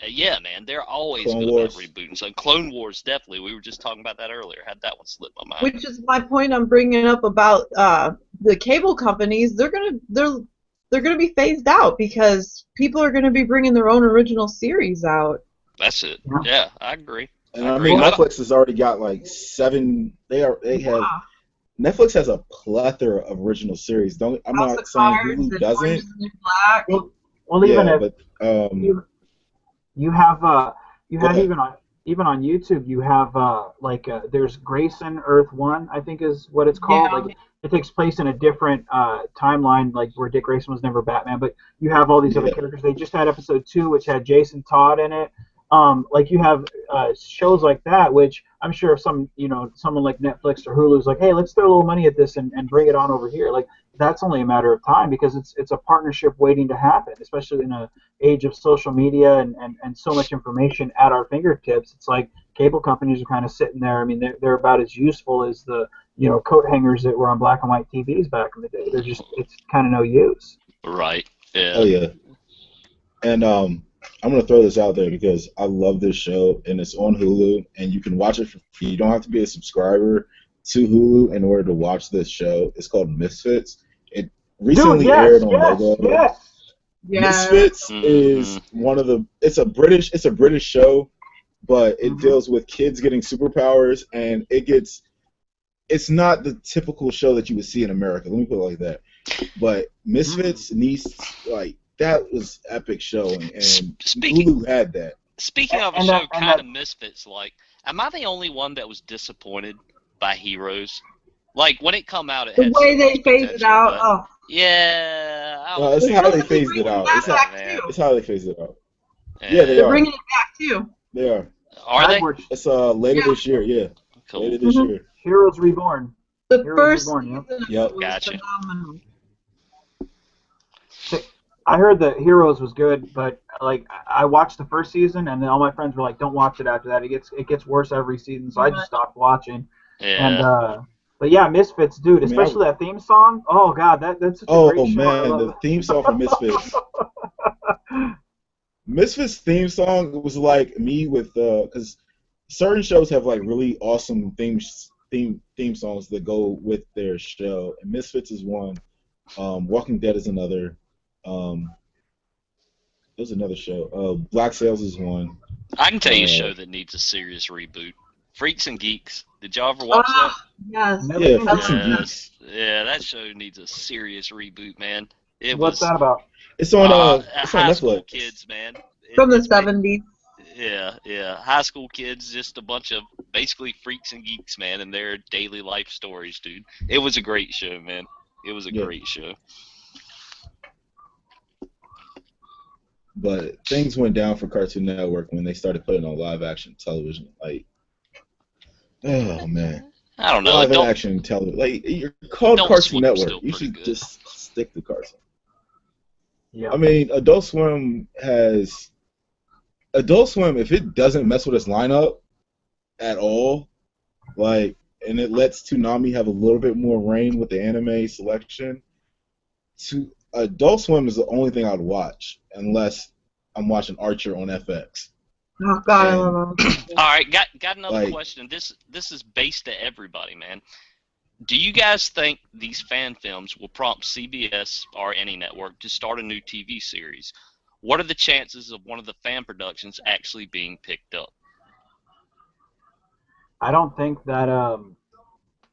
Yeah, man, they're always good about rebooting. So Clone Wars, definitely. We were just talking about that earlier. Had that one slip my mind. Which is my point I'm bringing up about the cable companies. They're gonna be phased out because people are gonna be bringing their own original series out. That's it. Yeah, I agree. And I mean, Netflix has already got like 7. Netflix has a plethora of original series. I'm not saying Hulu doesn't. Well, even if you have even on YouTube, you have there's Grayson Earth 1, I think is what it's called. Yeah. Like, it takes place in a different timeline, like where Dick Grayson was never Batman, but you have all these other characters. They just had episode 2, which had Jason Todd in it. like you have shows like that, which I'm sure if someone like Netflix or Hulu's like, hey, let's throw a little money at this and bring it on over here. Like that's only a matter of time because it's a partnership waiting to happen, especially in an age of social media and so much information at our fingertips. It's like cable companies are kind of sitting there. I mean, they're about as useful as the coat hangers that were on black and white TVs back in the day. It's kind of no use. Right. Yeah. Oh yeah. And I'm gonna throw this out there because I love this show and it's on Hulu and you can watch it for free. You don't have to be a subscriber to Hulu in order to watch this show. It's called Misfits. It recently aired on Logo. Yes. Misfits is one of the. It's a British show, but it deals with kids getting superpowers and it's not the typical show that you would see in America. Let me put it like that. But Misfits needs that was epic show, and Hulu had that. Speaking of a show kind of Misfits, am I the only one that was disappointed by Heroes? Like when it come out, it the had way so they much phased it out. potential, yeah. No, it's how they phased it out. It's how they phased it out. Yeah, They're bringing it back too. They are. Are they? It's later this year. Yeah. Cool. Later this year. Heroes Reborn. The Heroes first Reborn, season Yep. was Gotcha. phenomenal. I heard that Heroes was good, but I watched the first season, and then all my friends were like, "Don't watch it after that. It gets worse every season." So I just stopped watching. Yeah. And but yeah, Misfits, dude, especially that theme song. Oh god, that's such a great show. Man, the theme song for Misfits. Misfits theme song was like me with because certain shows have like really awesome theme songs that go with their show, and Misfits is one. Walking Dead is another. There's another show. Black Sails is one. I can tell you a show that needs a serious reboot. Freaks and Geeks. Did y'all ever watch that? Yes. Yeah, Freaks and Geeks. Yeah, that show needs a serious reboot, man. What's that about? It's on high school Netflix. kids, man. From the 70s. Yeah. High school kids, just a bunch of basically freaks and geeks, man, and their daily life stories, dude. It was a great show, man. It was a great show. But things went down for Cartoon Network when they started putting on live action television. Like, oh man, I don't know. Live action television. Like, you're called Cartoon Network. You should just stick to cartoon. Yeah. I mean, Adult Swim, if it doesn't mess with its lineup at all, and it lets Toonami have a little bit more reign with the anime selection, Adult Swim is the only thing I'd watch unless I'm watching Archer on FX. Oh God, I love them. All right, got another question. This is based to everybody, man. Do you guys think these fan films will prompt CBS or any network to start a new TV series? What are the chances of one of the fan productions actually being picked up? I don't think that.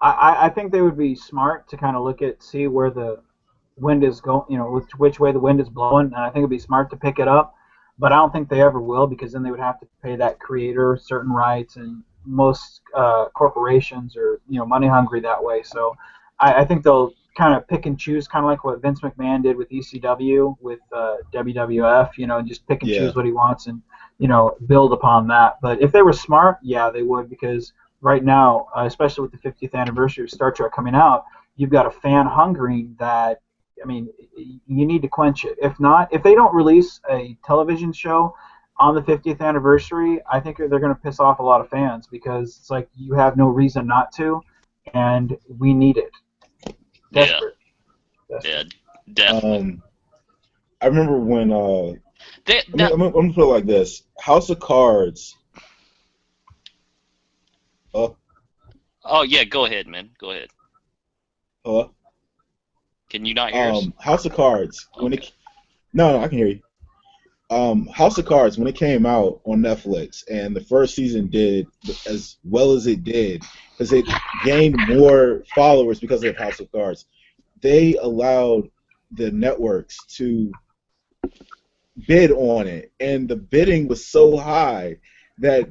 I think they would be smart to kind of see where the wind is going, which way the wind is blowing, and I think it'd be smart to pick it up, but I don't think they ever will because then they would have to pay that creator certain rights, and most corporations are money hungry that way. So I think they'll kind of pick and choose, kind of like what Vince McMahon did with ECW, with WWF, just pick and choose what he wants and build upon that. But if they were smart, yeah, they would, because right now, especially with the 50th anniversary of Star Trek coming out, you've got a fan hungering that. I mean, you need to quench it. If not, if they don't release a television show on the 50th anniversary, I think they're going to piss off a lot of fans because it's like you have no reason not to, and we need it. Desperate. Yeah, definitely. I remember when I'm going to put it like this. House of Cards. Oh, yeah, go ahead, man. Go ahead. Hello? Can you not hear us? House of Cards. No, I can hear you. House of Cards, when it came out on Netflix, and the first season did as well as it did, because it gained more followers because of House of Cards, they allowed the networks to bid on it, and the bidding was so high that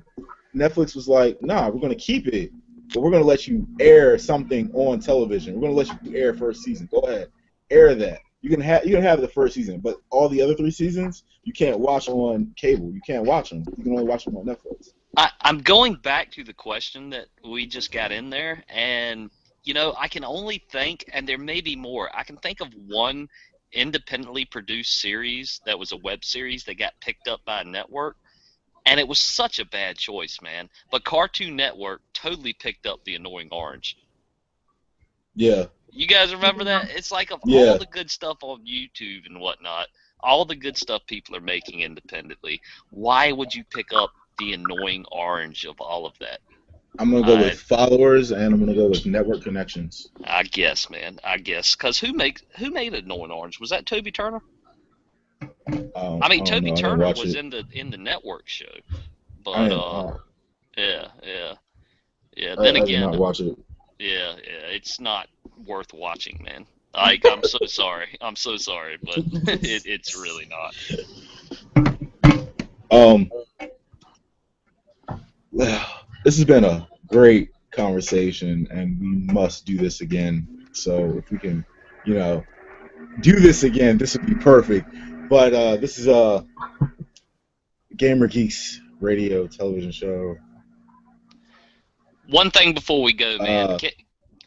Netflix was like, nah, we're going to keep it, but we're going to let you air something on television. We're going to let you air first season. Go ahead, air that. You can have the first season, but all the other 3 seasons you can't watch on cable. You can't watch them. You can only watch them on Netflix. I'm going back to the question that we just got in there, and I can only think, and there may be more. I can think of one independently produced series that was a web series that got picked up by a network, and it was such a bad choice, man. But Cartoon Network totally picked up The Annoying Orange. Yeah. You guys remember that? It's like of Yeah. all the good stuff on YouTube and whatnot, all the good stuff people are making independently, why would you pick up The Annoying Orange of all of that? I'm going to go with followers, and I'm going to go with network connections. I guess, man. I guess. Because who made Annoying Orange? Was that Toby Turner? I mean, Toby Turner was in the network show. But, yeah. Then again, I did not watch it. Yeah, it's not worth watching, man. Like, I'm so sorry. I'm so sorry, but it's really not. This has been a great conversation, and we must do this again. So if we can, do this again, this would be perfect. But this is Gamer Geeks radio television show. One thing before we go, man.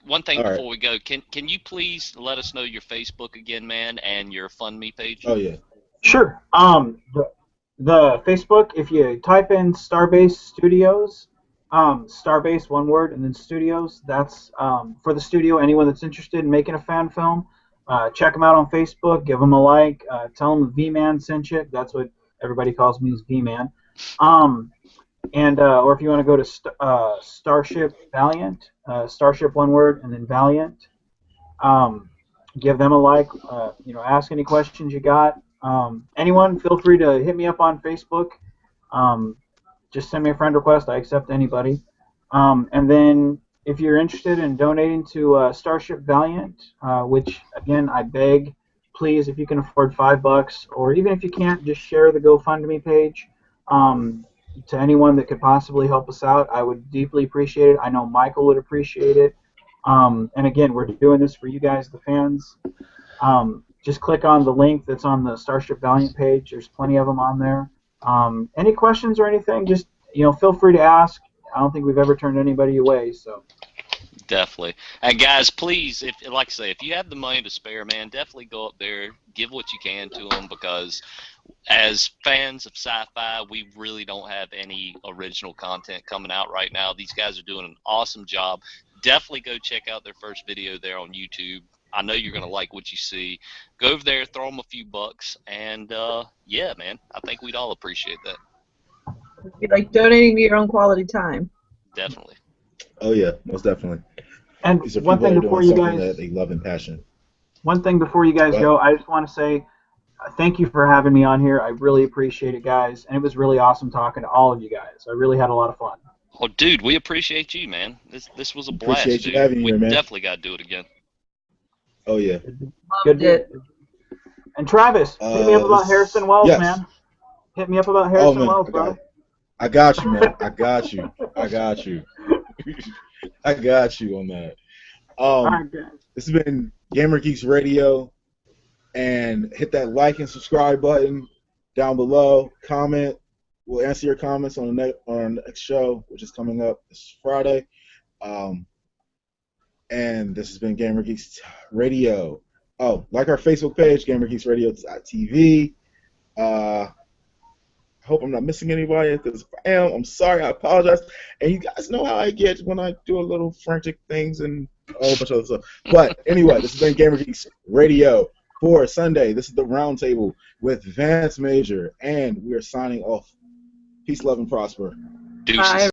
Before we go, can you please let us know your Facebook again, man, and your FundMe page? Oh yeah. Sure. The Facebook, if you type in Starbase Studios, Starbase one word and then Studios. That's for the studio. Anyone that's interested in making a fan film, check them out on Facebook. Give them a like. Tell them V-Man sent you. That's what everybody calls me, is V-Man. Or if you want to go to Starship Valiant, Starship one word and then Valiant, give them a like. Ask any questions you got. Anyone, feel free to hit me up on Facebook. Just send me a friend request. I accept anybody. And then if you're interested in donating to Starship Valiant, which again I beg, please, if you can afford $5, or even if you can't, just share the GoFundMe page. To anyone that could possibly help us out, I would deeply appreciate it. I know Michael would appreciate it. And again, we're doing this for you guys, the fans. Just click on the link that's on the Starship Valiant page. There's plenty of them on there. Any questions or anything, just feel free to ask. I don't think we've ever turned anybody away. So. Definitely. And guys, please, if you have the money to spare, man, definitely go up there, give what you can to them, because as fans of sci-fi, we really don't have any original content coming out right now. These guys are doing an awesome job. Definitely go check out their first video there on YouTube. I know you're going to like what you see. Go over there, throw them a few bucks, and yeah, man, I think we'd all appreciate that. It'd be like donating to your own quality time. Definitely. Oh yeah, most definitely. And one thing before you guys, that they love and passion. One thing before you guys go, I just want to say thank you for having me on here. I really appreciate it, guys, and it was really awesome talking to all of you guys. I really had a lot of fun. Oh, dude, we appreciate you, man. This was a blast. Appreciate you having we here, man. Definitely got to do it again. Oh yeah. Loved it. And Travis, hit me up about Harrison Wells, man. Hit me up about Harrison Wells, bro. I got you, man. I got you. I got you on that. This has been Gamer Geeks Radio, and hit that like and subscribe button down below. Comment. We'll answer your comments on our next show, which is coming up this Friday. And this has been Gamer Geeks Radio. Oh, like our Facebook page, GamerGeeksRadio.tv. I hope I'm not missing anybody, because if I am, I'm sorry. I apologize. And you guys know how I get when I do a little frantic things and a whole bunch of other stuff. But anyway, this has been Gamer Geeks Radio for Sunday. This is the Roundtable with Vance Major, and we are signing off. Peace, love, and prosper. Deuces. Bye,